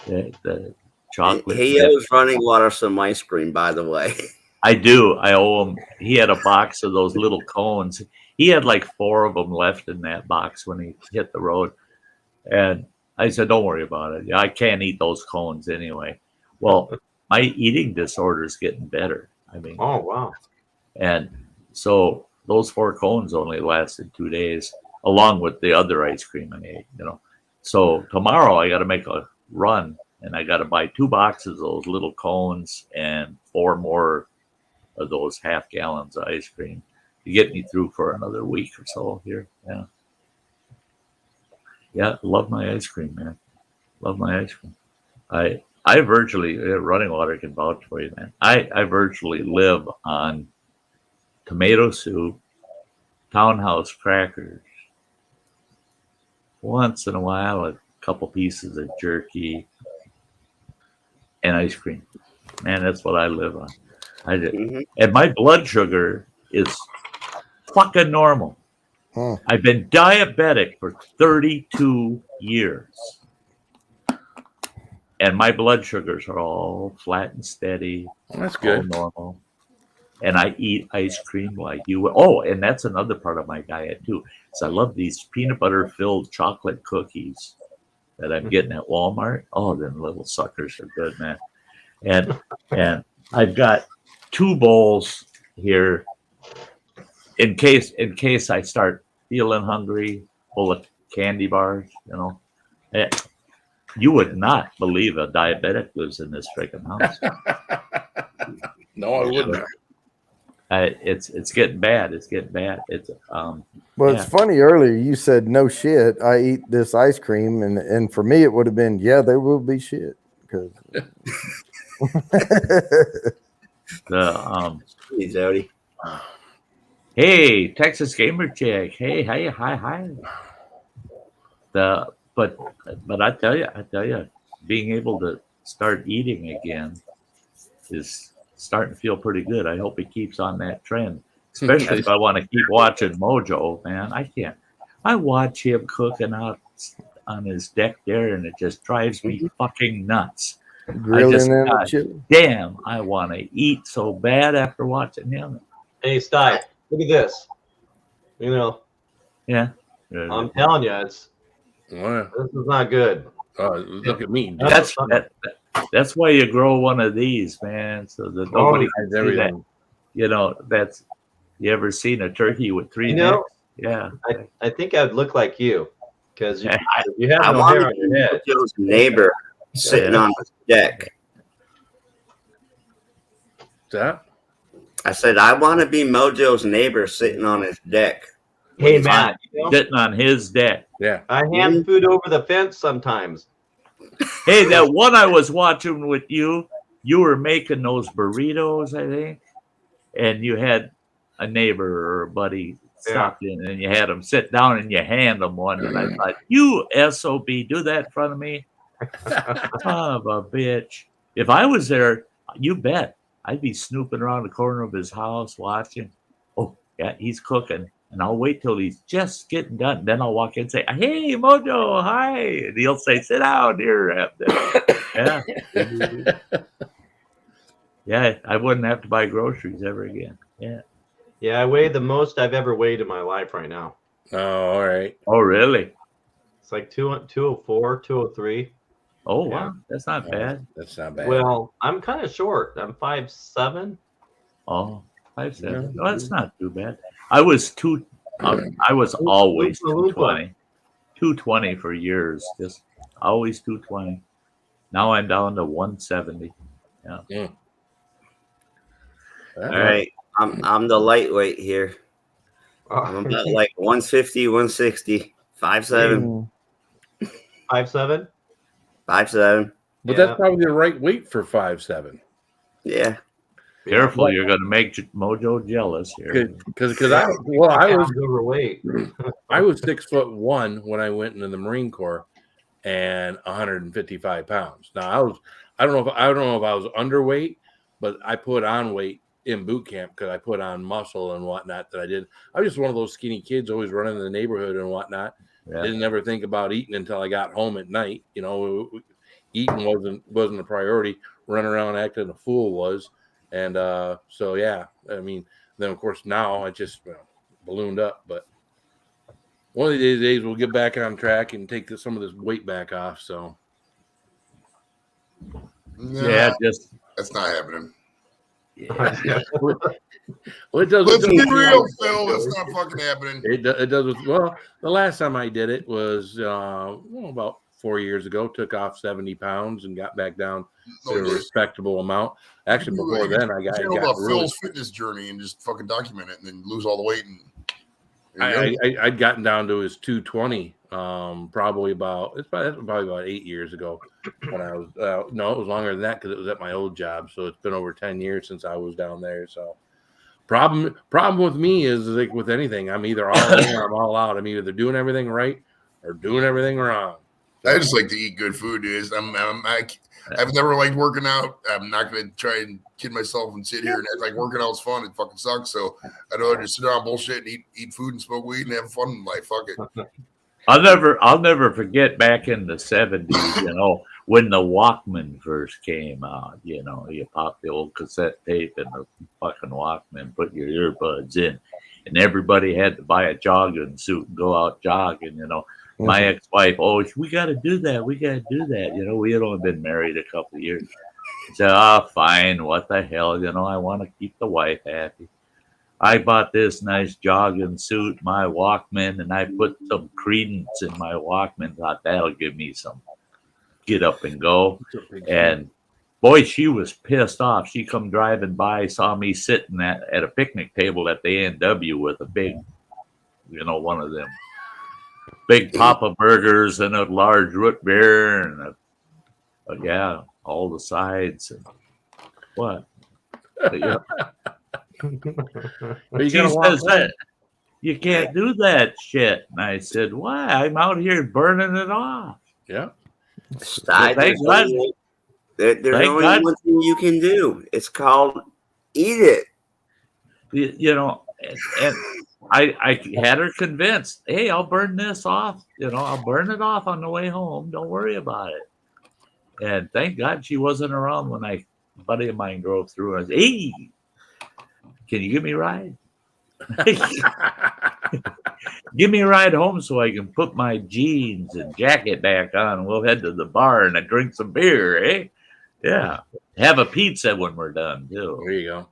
the chocolate. He owes Running Water some ice cream, by the way. I do. I owe him. He had a box of those little cones. He had like 4 of them left in that box when he hit the road. And I said, don't worry about it. I can't eat those cones anyway. Well, my eating disorder is getting better. I mean, oh, wow. And so those 4 cones only lasted 2 days, along with the other ice cream I ate, you know. So tomorrow I got to make a run, and I got to buy 2 boxes of those little cones and 4 more of those half gallons of ice cream to get me through for another week or so here. Yeah. Yeah, love my ice cream, man. Love my ice cream. I virtually, Running Water can vouch for you, man. I virtually live on tomato soup, Townhouse crackers, once in a while a couple pieces of jerky, and ice cream. Man, that's what I live on. I did. And my blood sugar is fucking normal. I've been diabetic for 32 years. And my blood sugars are all flat and steady. That's good. All normal. And I eat ice cream like you. Oh, and that's another part of my diet too. So I love these peanut butter filled chocolate cookies that I'm getting at Walmart. Oh, them little suckers are good, man. And I've got 2 bowls here in case I start feeling hungry, full of candy bars, you know. You would not believe a diabetic lives in this freaking house. No, I wouldn't. It's getting bad. It's getting bad. It's Well, it's funny. Earlier you said no shit. I eat this ice cream, and for me it would have been there will be shit because. Hey, Jody. Hey, Texas Gamer Chick. Hey, hi. But I tell you, being able to start eating again is starting to feel pretty good. I hope it keeps on that trend, especially if I want to keep watching Mojo, man. I can't. I watch him cooking out on his deck there, and it just drives me fucking nuts. Grilling damn, I want to eat so bad after watching him. Hey, Sty, look at this. You know. Yeah. I'm telling you, this is not good. Look at me. That's why you grow one of these, man, so that nobody can see that. You know, you ever seen a turkey with 3 necks? Yeah. I think I'd look like you because you have I no want hair to on your head. be Joe's neighbor sitting on his deck. That? I said I want to be Mojo's neighbor sitting on his deck. Hey, Matt, sitting on his deck. Yeah. I hand food over the fence sometimes. Hey, that one I was watching with you were making those burritos, I think, and you had a neighbor or a buddy stop in, and you had them sit down and you hand them one, and I thought, you SOB, do that in front of me? Son of a bitch. If I was there, you bet, I'd be snooping around the corner of his house watching. Oh, yeah, he's cooking. And I'll wait till he's just getting done. Then I'll walk in and say, hey, Mojo, hi. And he'll say, sit down here. Yeah. Yeah, I wouldn't have to buy groceries ever again. Yeah. Yeah, I weigh the most I've ever weighed in my life right now. Oh, all right. Oh, really? It's like 204, 203. Oh, wow. That's not bad. That's not bad. Well, I'm kind of short. I'm 5'7". Oh, 5'7". No, that's not too bad. I was always 220. 220 for years. Just always 220. Now I'm down to 170. Yeah. All right. I'm the lightweight here. I'm about like 150, 160, 5'7". 5'7"? 5'7". But that's probably the right weight for 5'7". Yeah. Careful, you're going to make Mojo jealous here. Because I was overweight. I was 6'1" when I went into the Marine Corps, and 155 pounds. Now I don't know if I was underweight, but I put on weight in boot camp because I put on muscle and whatnot that I did. I was just one of those skinny kids always running in the neighborhood and whatnot. Yeah. Didn't ever think about eating until I got home at night. Eating wasn't a priority. Running around acting a fool was. And so, yeah, I mean, then of course now I just ballooned up. But one of these days we'll get back on track and take some of this weight back off. So, That's not happening. Yeah. Well, it does. Let's be real, Phil. That's not fucking happening. It does. The last time I did it was about 4 years ago. Took off 70 pounds and got back down to a respectable amount. Actually, before then, I got about really, Phil's fitness journey and just fucking document it and then lose all the weight. And I'd gotten down to his 220. Probably about 8 years ago when I was no, it was longer than that because it was at my old job. So it's been over 10 years since I was down there. So problem with me is like with anything, I'm either all in or I'm all out. I'm either doing everything right or doing everything wrong. I just like to eat good food, dude. I've never liked working out. I'm not going to try and kid myself and sit here and act like working out's fun. It fucking sucks. So I know I just sit around bullshit and eat food and smoke weed and have fun in life. Fuck it. I'll never forget back in the 70s, when the Walkman first came out, you pop the old cassette tape in the fucking Walkman, put your earbuds in, and everybody had to buy a jogging suit and go out jogging, My ex-wife, we got to do that. We got to do that. We had only been married a couple of years. So, fine. What the hell? I want to keep the wife happy. I bought this nice jogging suit, my Walkman, and I put some Credence in my Walkman. Thought that'll give me some get up and go. And boy, she was pissed off. She come driving by, saw me sitting at a picnic table at the A&W with a big, one of them big Papa burgers and a large root beer and all the sides and what? Yeah. She says that you can't do that shit, and I said, "Why? I'm out here burning it off." Yeah. There's only one thing you can do. It's called eat it. And I had her convinced. Hey, I'll burn this off. I'll burn it off on the way home. Don't worry about it. And thank God she wasn't around when a buddy of mine drove through. And I said, "Hey, can you give me a ride? Give me a ride home so I can put my jeans and jacket back on. We'll head to the bar and drink some beer, eh? Yeah. Have a pizza when we're done, too." There you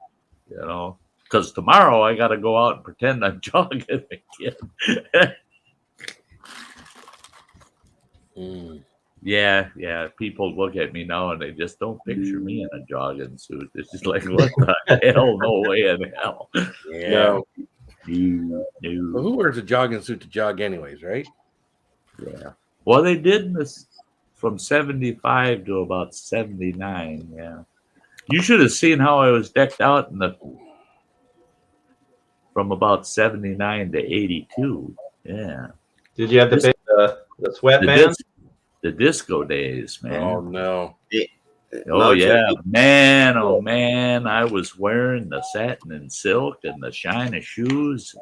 go. Because tomorrow I got to go out and pretend I'm jogging again. Yeah. People look at me now and they just don't picture me in a jogging suit. It's just like, what the hell? No way in hell. Yeah. No. Well, who wears a jogging suit to jog anyways, right? Yeah. Well, they did this from 75 to about 79. Yeah. You should have seen how I was decked out from about 79 to 82. Yeah. Did you have the sweatband? The disco days, man. Oh, no. Oh, yeah. Man, oh, man. I was wearing the satin and silk and the shiny shoes.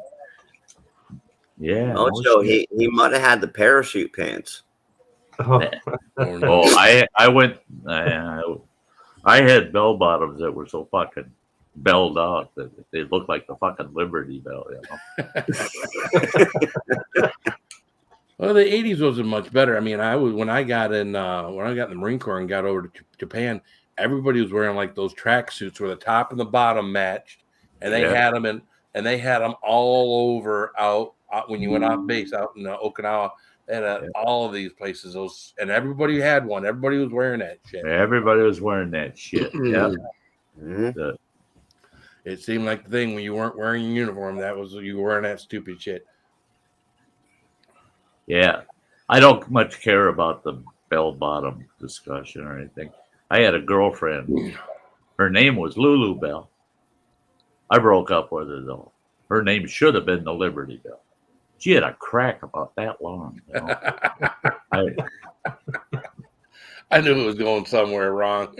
Yeah. Also, he might have had the parachute pants. I went. I had bell bottoms that were so fucking belled out that they looked like the fucking Liberty Bell. Well, the 80s wasn't much better. I mean, when I got in the Marine Corps and got over to Japan, everybody was wearing like those track suits where the top and the bottom matched, and they had them all over out when you went off base out in Okinawa. They had all of these places. And everybody had one. Everybody was wearing that shit. Everybody was wearing that shit. Yeah. It seemed like the thing when you weren't wearing your uniform, that was you were wearing that stupid shit. Yeah. I don't much care about the bell bottom discussion or anything. I had a girlfriend. Her name was Lulu Bell. I broke up with her though. Her name should have been the Liberty Bell. She had a crack about that long. You know? I knew it was going somewhere wrong.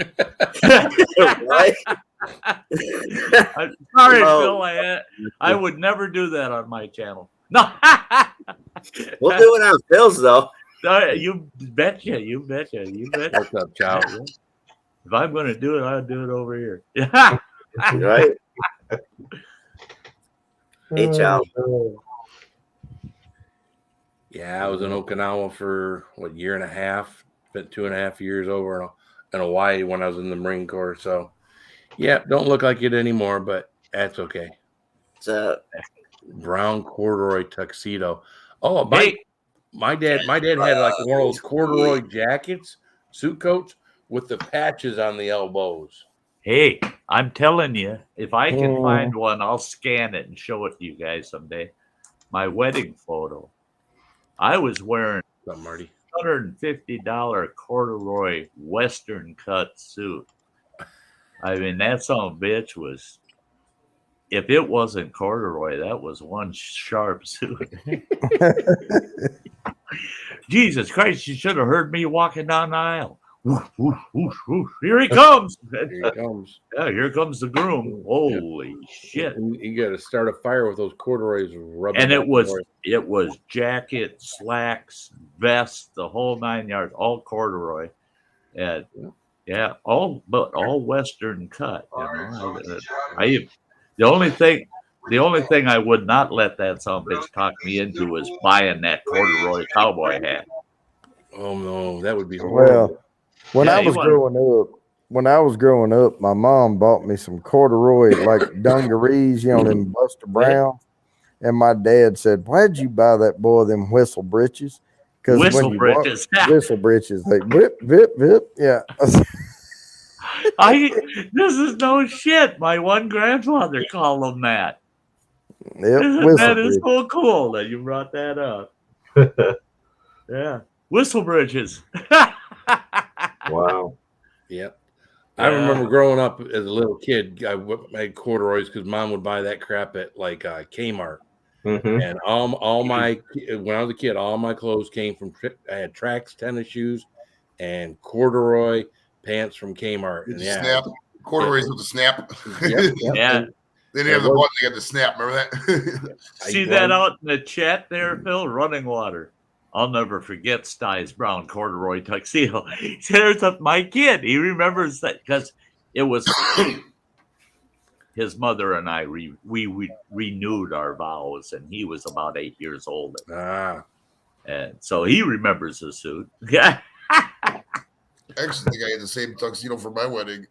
Right? I'm sorry, Phil. I would never do that on my channel. No. We'll do it on Phil's though. You betcha. You betcha. You betcha. What's up, child? If I'm going to do it, I'll do it over here. Right? Hey, child. Yeah, I was in Okinawa for what, year and a half. Spent 2.5 years over in Hawaii when I was in the Marine Corps. So, yeah, don't look like it anymore, but that's okay. What's up? Brown corduroy tuxedo. Oh, my dad had like one of those corduroy jackets, suit coats with the patches on the elbows. Hey, I'm telling you, if I can find one, I'll scan it and show it to you guys someday. My wedding photo. I was wearing Marty. $150 corduroy Western cut suit. I mean, that son of a bitch was, if it wasn't corduroy, that was one sharp suit. Jesus Christ, you should have heard me walking down the aisle. Woof, woof, woof, woof. Here he comes. Here he comes. Yeah, here comes the groom. Holy shit. You got to start a fire with those corduroys rubbing. And it was jacket, slacks, vest, the whole 9 yards, all corduroy. And yeah, all Western cut. You know? The only thing I would not let that son of a bitch talk me into was buying that corduroy cowboy hat. Oh no, that would be horrible. Well, when I was growing up, my mom bought me some corduroy like dungarees, you know, them Buster Brown. And my dad said, "Why'd you buy that boy them whistle breeches?" Because whistle breeches, whistle breeches, they whip, whip, whip. Yeah. This is no shit. My one grandfather called them that. Yep, that is so cool that you brought that up. Yeah, whistle bridges. Wow. Yep. I remember growing up as a little kid, I made corduroys because mom would buy that crap at like Kmart. Mm-hmm. And all my, when I was a kid, all my clothes came from, I had tracks, tennis shoes, and corduroy pants from Kmart. And snap corduroys with the snap. Yep. Yeah. They didn't have the button; they had the snap. Remember that? See that out in the chat there, Phil? Running water. I'll never forget Stye's brown corduroy tuxedo. There's my kid. He remembers that because it was his mother and I. We renewed our vows, and he was about 8 years old. And so he remembers the suit. Yeah. Actually, I think I had the same tuxedo for my wedding.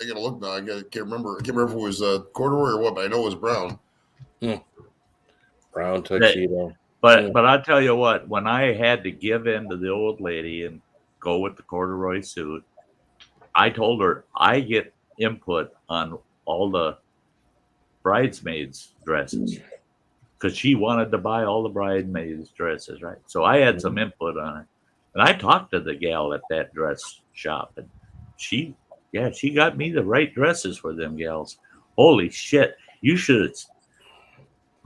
I gotta look now. I can't remember. I can't remember if it was corduroy or what, but I know it was brown. Brown tuxedo. But I'll tell you what, when I had to give in to the old lady and go with the corduroy suit, I told her I get input on all the bridesmaids' dresses because she wanted to buy all the bridesmaids' dresses, right? So I had some input on it. And I talked to the gal at that dress shop, and she got me the right dresses for them gals. Holy shit. You should have.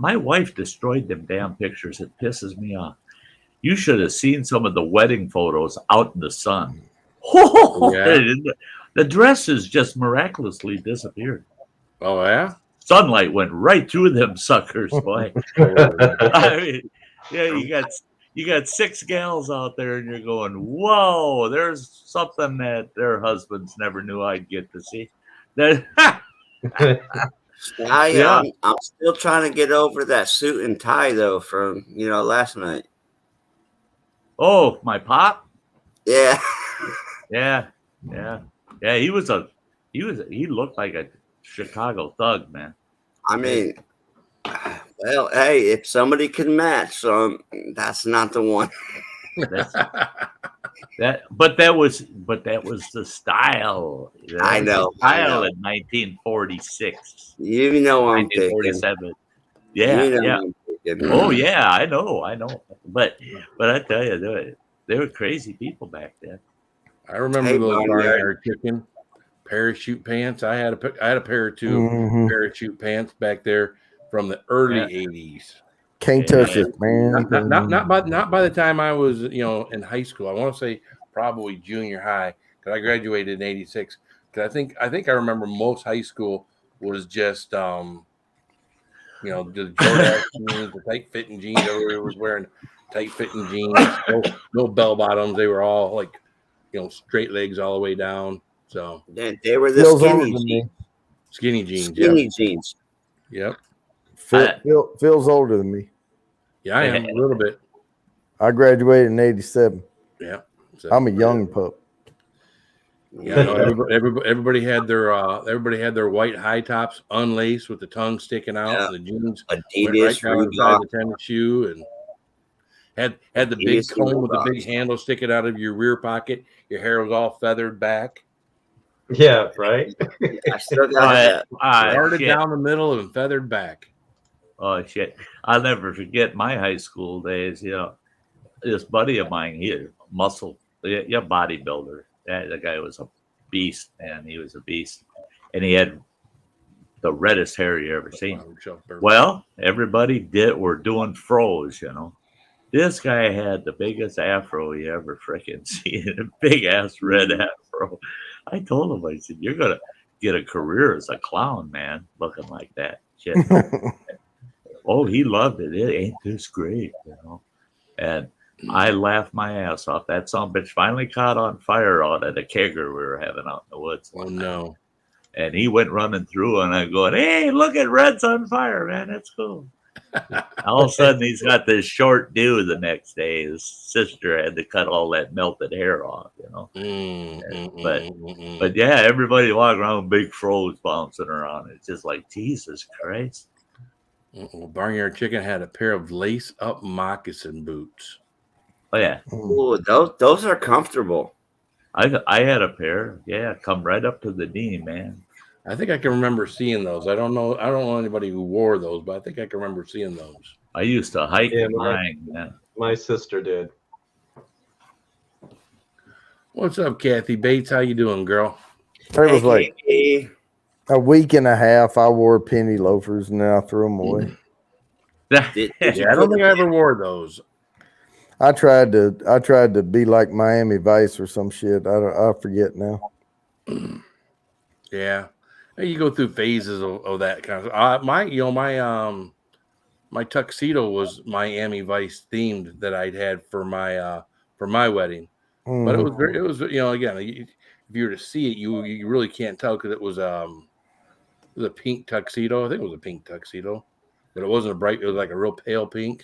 My wife destroyed them damn pictures. It pisses me off. You should have seen some of the wedding photos out in the sun. The dresses just miraculously disappeared. Oh, yeah? Sunlight went right through them suckers, boy. I mean, yeah, you got 6 gals out there, and you're going, whoa, there's something that their husbands never knew I'd get to see. I'm still trying to get over that suit and tie though from last night. Oh, my pop? Yeah. Yeah. He looked like a Chicago thug, man. I mean, well, hey, if somebody can match, that's not the one. But that was the style. I know. I know. In 1946. You know I'm thinking. 1947. Yeah, You know yeah. I'm thinking. Oh yeah, I know. But I tell you, they were crazy people back then. I remember those barnyard chicken parachute pants. I had a pair or two parachute pants back there from the early '80s. Can't touch it, man. Not by the time I was in high school. I want to say probably junior high because I graduated in '86. Because I think I remember most high school was just the Jordache jeans, the tight fitting jeans. Everybody was wearing tight fitting jeans, no bell bottoms. They were all like straight legs all the way down. So they were the skinny jeans. Skinny jeans. Skinny jeans. Yep. Phil's older than me. Yeah, I am a little bit. I graduated in '87. Yeah. So, I'm a young pup. Yeah, no, everybody had their white high tops unlaced with the tongue sticking out, and the jeans Adidas, right down inside the tennis shoe, and had the big comb with the big handle sticking out of your rear pocket. Your hair was all feathered back. Yeah, right. I still got that. Parted down the middle and feathered back. Oh shit! I'll never forget my high school days. This buddy of mine, he had muscle, bodybuilder. That guy was a beast, man. He was a beast, and he had the reddest hair you ever seen. Well, everybody were doing froze, This guy had the biggest afro you ever freaking seen, a big ass red afro. I told him, I said, "You're gonna get a career as a clown, man, looking like that." Shit. Oh, he loved it. It ain't this great, And I laughed my ass off. That son bitch finally caught on fire out at a kegger we were having out in the woods. Oh no! And he went running through, and I'm going, "Hey, look at Red's on fire, man! That's cool." All of a sudden, he's got this short due the next day. His sister had to cut all that melted hair off, But yeah, everybody walking around with big froze bouncing around. It's just like, Jesus Christ. Barnyard Chicken had a pair of lace-up moccasin boots. Oh yeah. Ooh, those are comfortable. I had a pair. Yeah, come right up to the knee, man. I think I can remember seeing those. I don't know anybody who wore those, but I think I can remember seeing those. I used to hike mine. My sister did. What's up, Kathy Bates? How you doing, girl? It was like a week and a half. I wore penny loafers and then I threw them away. I don't think I ever wore those. I tried to be like Miami Vice or some shit. I forget now. Yeah, you go through phases of that kind of. My tuxedo was Miami Vice themed that I'd had for my wedding, but it was again, if you were to see it, you really can't tell because it was a pink tuxedo. I think it was a pink tuxedo, but it wasn't a bright. It was like a real pale pink.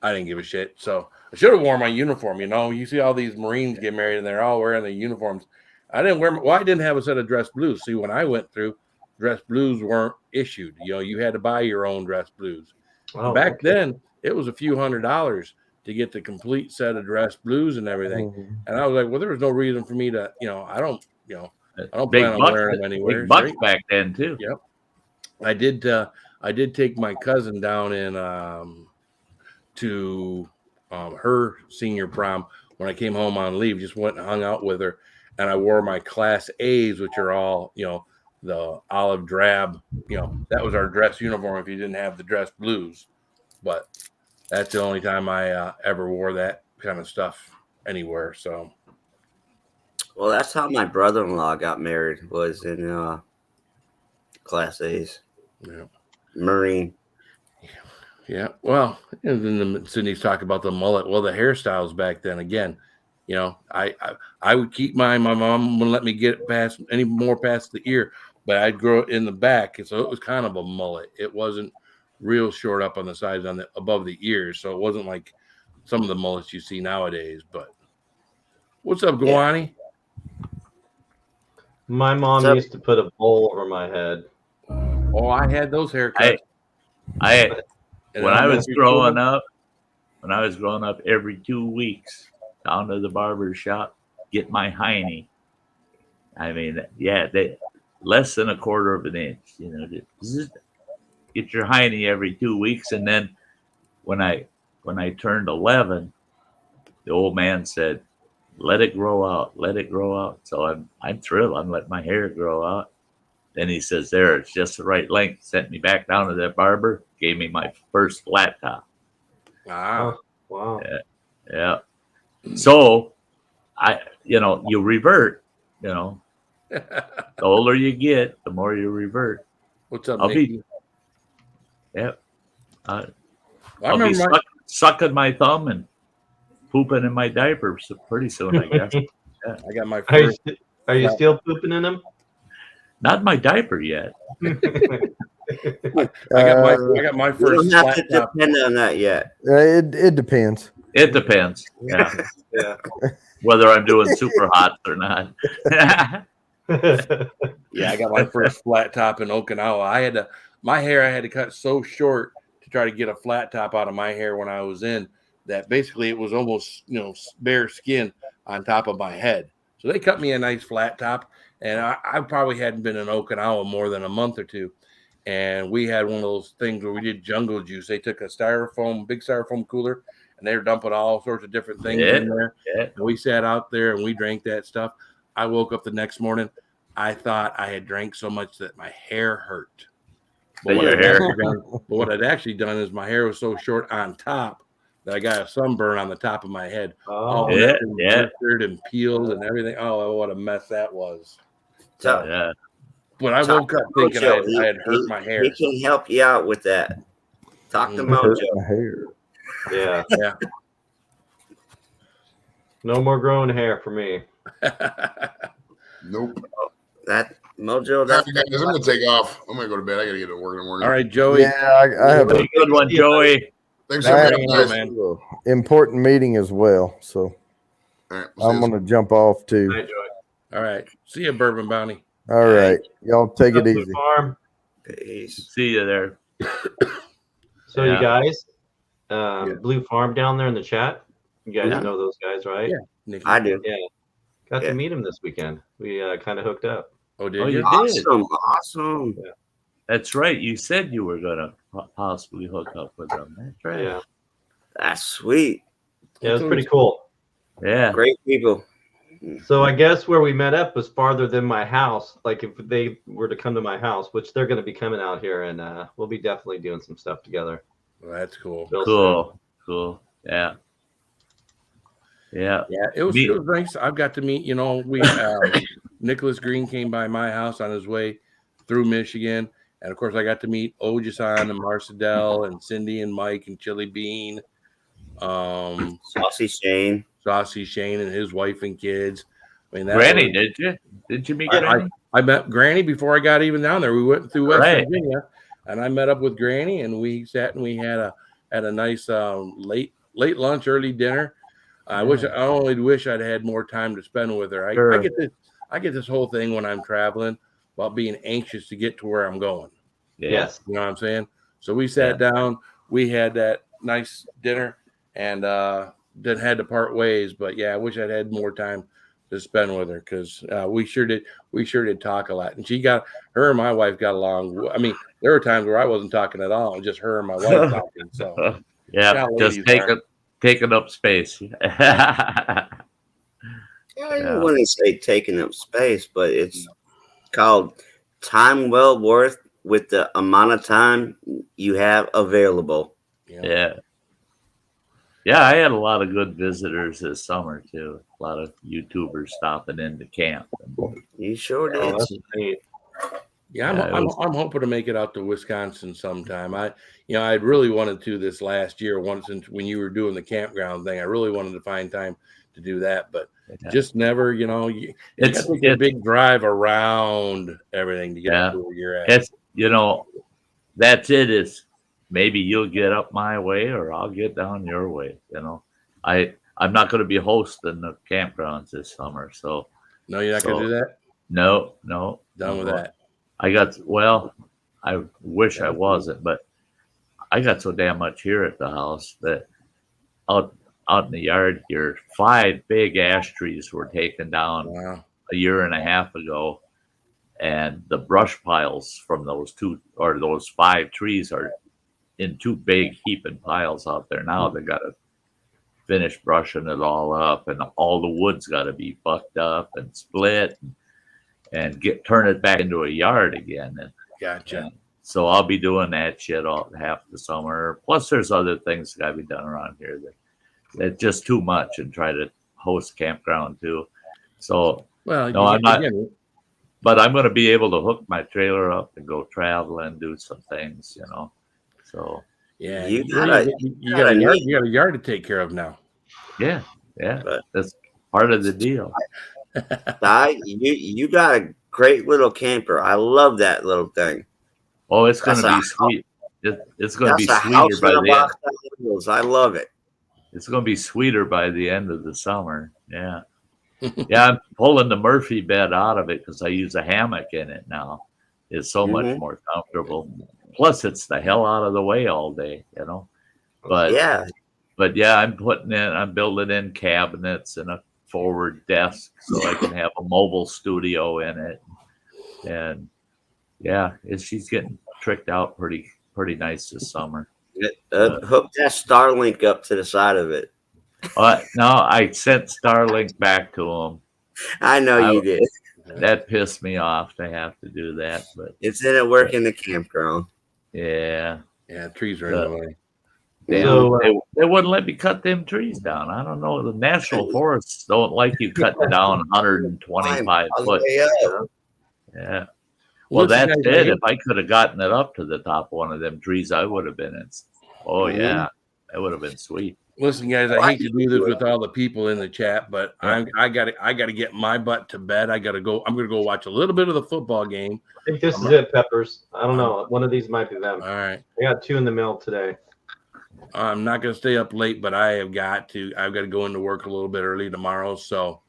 I didn't give a shit. So I should have worn my uniform. You see all these Marines get married and they're all wearing their uniforms. I didn't wear. I didn't have a set of dress blues. See, when I went through, dress blues weren't issued. You had to buy your own dress blues. Oh, Back then, it was a few $100s to get the complete set of dress blues and everything. And I was like, well, there was no reason for me to, I don't plan on wearing them anywhere. Big bucks back then too. Yep. I did take my cousin down in to her senior prom when I came home on leave. Just went and hung out with her, and I wore my Class A's, which are all the olive drab. That was our dress uniform if you didn't have the dress blues. But that's the only time I ever wore that kind of stuff anywhere. So, well, that's how my brother-in-law got married. Was in Class A's. Yeah. Marine. Yeah, well, and then Sydney's talking about the mullet. Well, the hairstyles back then, again, I would keep mine. My mom wouldn't let me get past the ear, but I'd grow it in the back, and so it was kind of a mullet. It wasn't real short up on the sides, above the ears, so it wasn't like some of the mullets you see nowadays. But what's up, Guani? My mom used to put a bowl over my head. Oh, I had those haircuts. I And when I I don't know was if you growing told up, every 2 weeks down to the barber shop, get my hiney. I mean, yeah, they less than a quarter of an inch. You know, just get your hiney every 2 weeks, and then when I turned 11, the old man said, "Let it grow out, let it grow out." So I'm thrilled. I'm letting my hair grow out. Then he says, "There, it's just the right length." Sent me back down to that barber. Gave me my first flat top. Ah, wow. Yeah. So you revert. You know, the older you get, the more you revert. What's up, I'll Nicky? Yep. I I'll be remember my- sucking my thumb and pooping in my diaper pretty soon, I guess. Yeah. I got my Are you, first. are you still pooping in them? Not my diaper yet. I got my You first don't have flat to top. depend on that yet. It depends. It depends. Yeah. Yeah. Whether I'm doing super hot or not. Yeah, I got my first flat top in Okinawa. My hair I had to cut so short to try to get a flat top out of my hair when I was in that basically it was almost bare skin on top of my head. So they cut me a nice flat top, and I probably hadn't been in Okinawa more than a month or two. And we had one of those things where we did jungle juice. They took a big styrofoam cooler, and they were dumping all sorts of different things in there. Yeah. And we sat out there and we drank that stuff. I woke up the next morning. I thought I had drank so much that my hair hurt. But what I'd actually done is my hair was so short on top that I got a sunburn on the top of my head. Blistered and peeled and everything. Oh, what a mess that was. So, but I woke up thinking I had hurt my hair. He can help you out with that. Talk to Hurt Mojo. my hair. Yeah. Yeah. No more growing hair for me. Nope. That Mojo. Guys, I'm gonna take off. I'm gonna go to bed. I gotta get to work in the morning. All right, Joey. Yeah, I have a good one, Joey. Thanks I for have being guys. an important meeting as well, so All right, I'm gonna jump off too. Hi, Joey. All right. See you, Bourbon Bounty. All right, y'all take it easy. Farm. Peace. See you there. So Yeah. you guys, Blue Farm down there in the chat. You guys Yeah. know those guys, right? Yeah. Nicky. I do. Yeah. Got Yeah. to meet him this weekend. We kind of hooked up. Oh, did Oh, you? you did. Awesome. That's right. You said you were gonna possibly hook up with them. That's right. Yeah. That's sweet. Yeah, it was pretty cool. Yeah. Great people. So I guess where we met up was farther than my house. Like if they were to come to my house, which they're going to be coming out here, and we'll be definitely doing some stuff together. Well, that's cool. Real Cool. Yeah. Yeah. Yeah, it was nice. I've got to meet, we Nicholas Green came by my house on his way through Michigan. And of course I got to meet Ojason and Marcedel and Cindy and Mike and Chili Bean. Saucy Shane and his wife and kids. I mean, Granny, did you? Did you meet Granny? I met Granny before I got even down there. We went through West Right. Virginia, and I met up with Granny, and we sat and we had a nice late lunch, early dinner. I only wish I'd had more time to spend with her. Sure. I get this whole thing when I'm traveling about being anxious to get to where I'm going. Yes. You know what I'm saying? So we sat down, we had that nice dinner, and then had to part ways. But yeah, I wish I'd had more time to spend with her because we sure did talk a lot. And her and my wife got along. I mean, there were times where I wasn't talking at all, just her and my wife talking. So yeah, just taking up space. I don't want to say taking up space, but it's called time well worth with the amount of time you have available. Yeah. Yeah, I had a lot of good visitors this summer too. A lot of YouTubers stopping into camp. You sure did. Yeah, I'm hoping to make it out to Wisconsin sometime. I really wanted to this last year. When you were doing the campground thing, I really wanted to find time to do that, but just never. It's a big drive around everything to get to where you're at. It's that's it. Is maybe you'll get up my way or I'll get down your way. I'm not going to be hosting the campgrounds this summer, so no, you're not going to do that. No, done with that. I wish I wasn't, but I got so damn much here at the house that out in the yard here, 5 big ash trees were taken down a year and a half ago, and the brush piles from those 5 trees are in 2 big heaping piles out there now. They got to finish brushing it all up, and all the wood's got to be bucked up and split and turn it back into a yard again. And Gotcha. so I'll be doing that shit all half the summer. Plus, there's other things that got to be done around here that's just too much, and try to host campground too. So, well, no, I'm not. But I'm going to be able to hook my trailer up and go travel and do some things, you know. So yeah, you got a yard to take care of now. Yeah, that's part of the deal. You got a great little camper. I love that little thing. Oh, it's going to be sweet. It's going to be sweeter by the end. I love it. It's going to be sweeter by the end of the summer. Yeah. Yeah, I'm pulling the Murphy bed out of it because I use a hammock in it now. It's so much more comfortable. Plus, it's the hell out of the way all day, you know. But yeah, I'm building in cabinets and a forward desk so I can have a mobile studio in it. And yeah, she's getting tricked out pretty nice this summer. Hook that Starlink up to the side of it. No, I sent Starlink back to him. I know you did. That pissed me off to have to do that, but it's in a work in the campground. Yeah, trees are in the way. They wouldn't let me cut them trees down. I don't know. The national forests don't like you cutting down 125 foot. Yeah. Well, that's it. If I could have gotten it up to the top of one of them trees, I would have been in. Oh yeah, that would have been sweet. Listen, guys, I hate to do this with all the people in the chat, but I got to get my butt to bed. I'm gonna go watch a little bit of the football game. I think this is it, Peppers. I don't know. One of these might be them. All right. I got 2 in the mail today. I'm not gonna stay up late, but I've got to go into work a little bit early tomorrow. So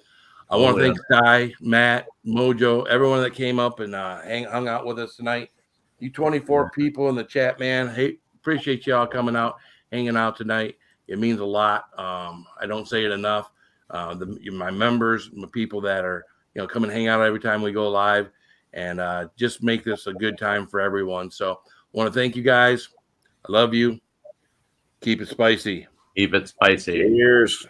I want to thank Ty, Matt, Mojo, everyone that came up and hung out with us tonight. You 24 people in the chat, man. Hey, appreciate y'all coming out, hanging out tonight. It means a lot. I don't say it enough. My members, my people that are, come and hang out every time we go live, and just make this a good time for everyone. So I want to thank you guys. I love you. Keep it spicy. Keep it spicy. Cheers.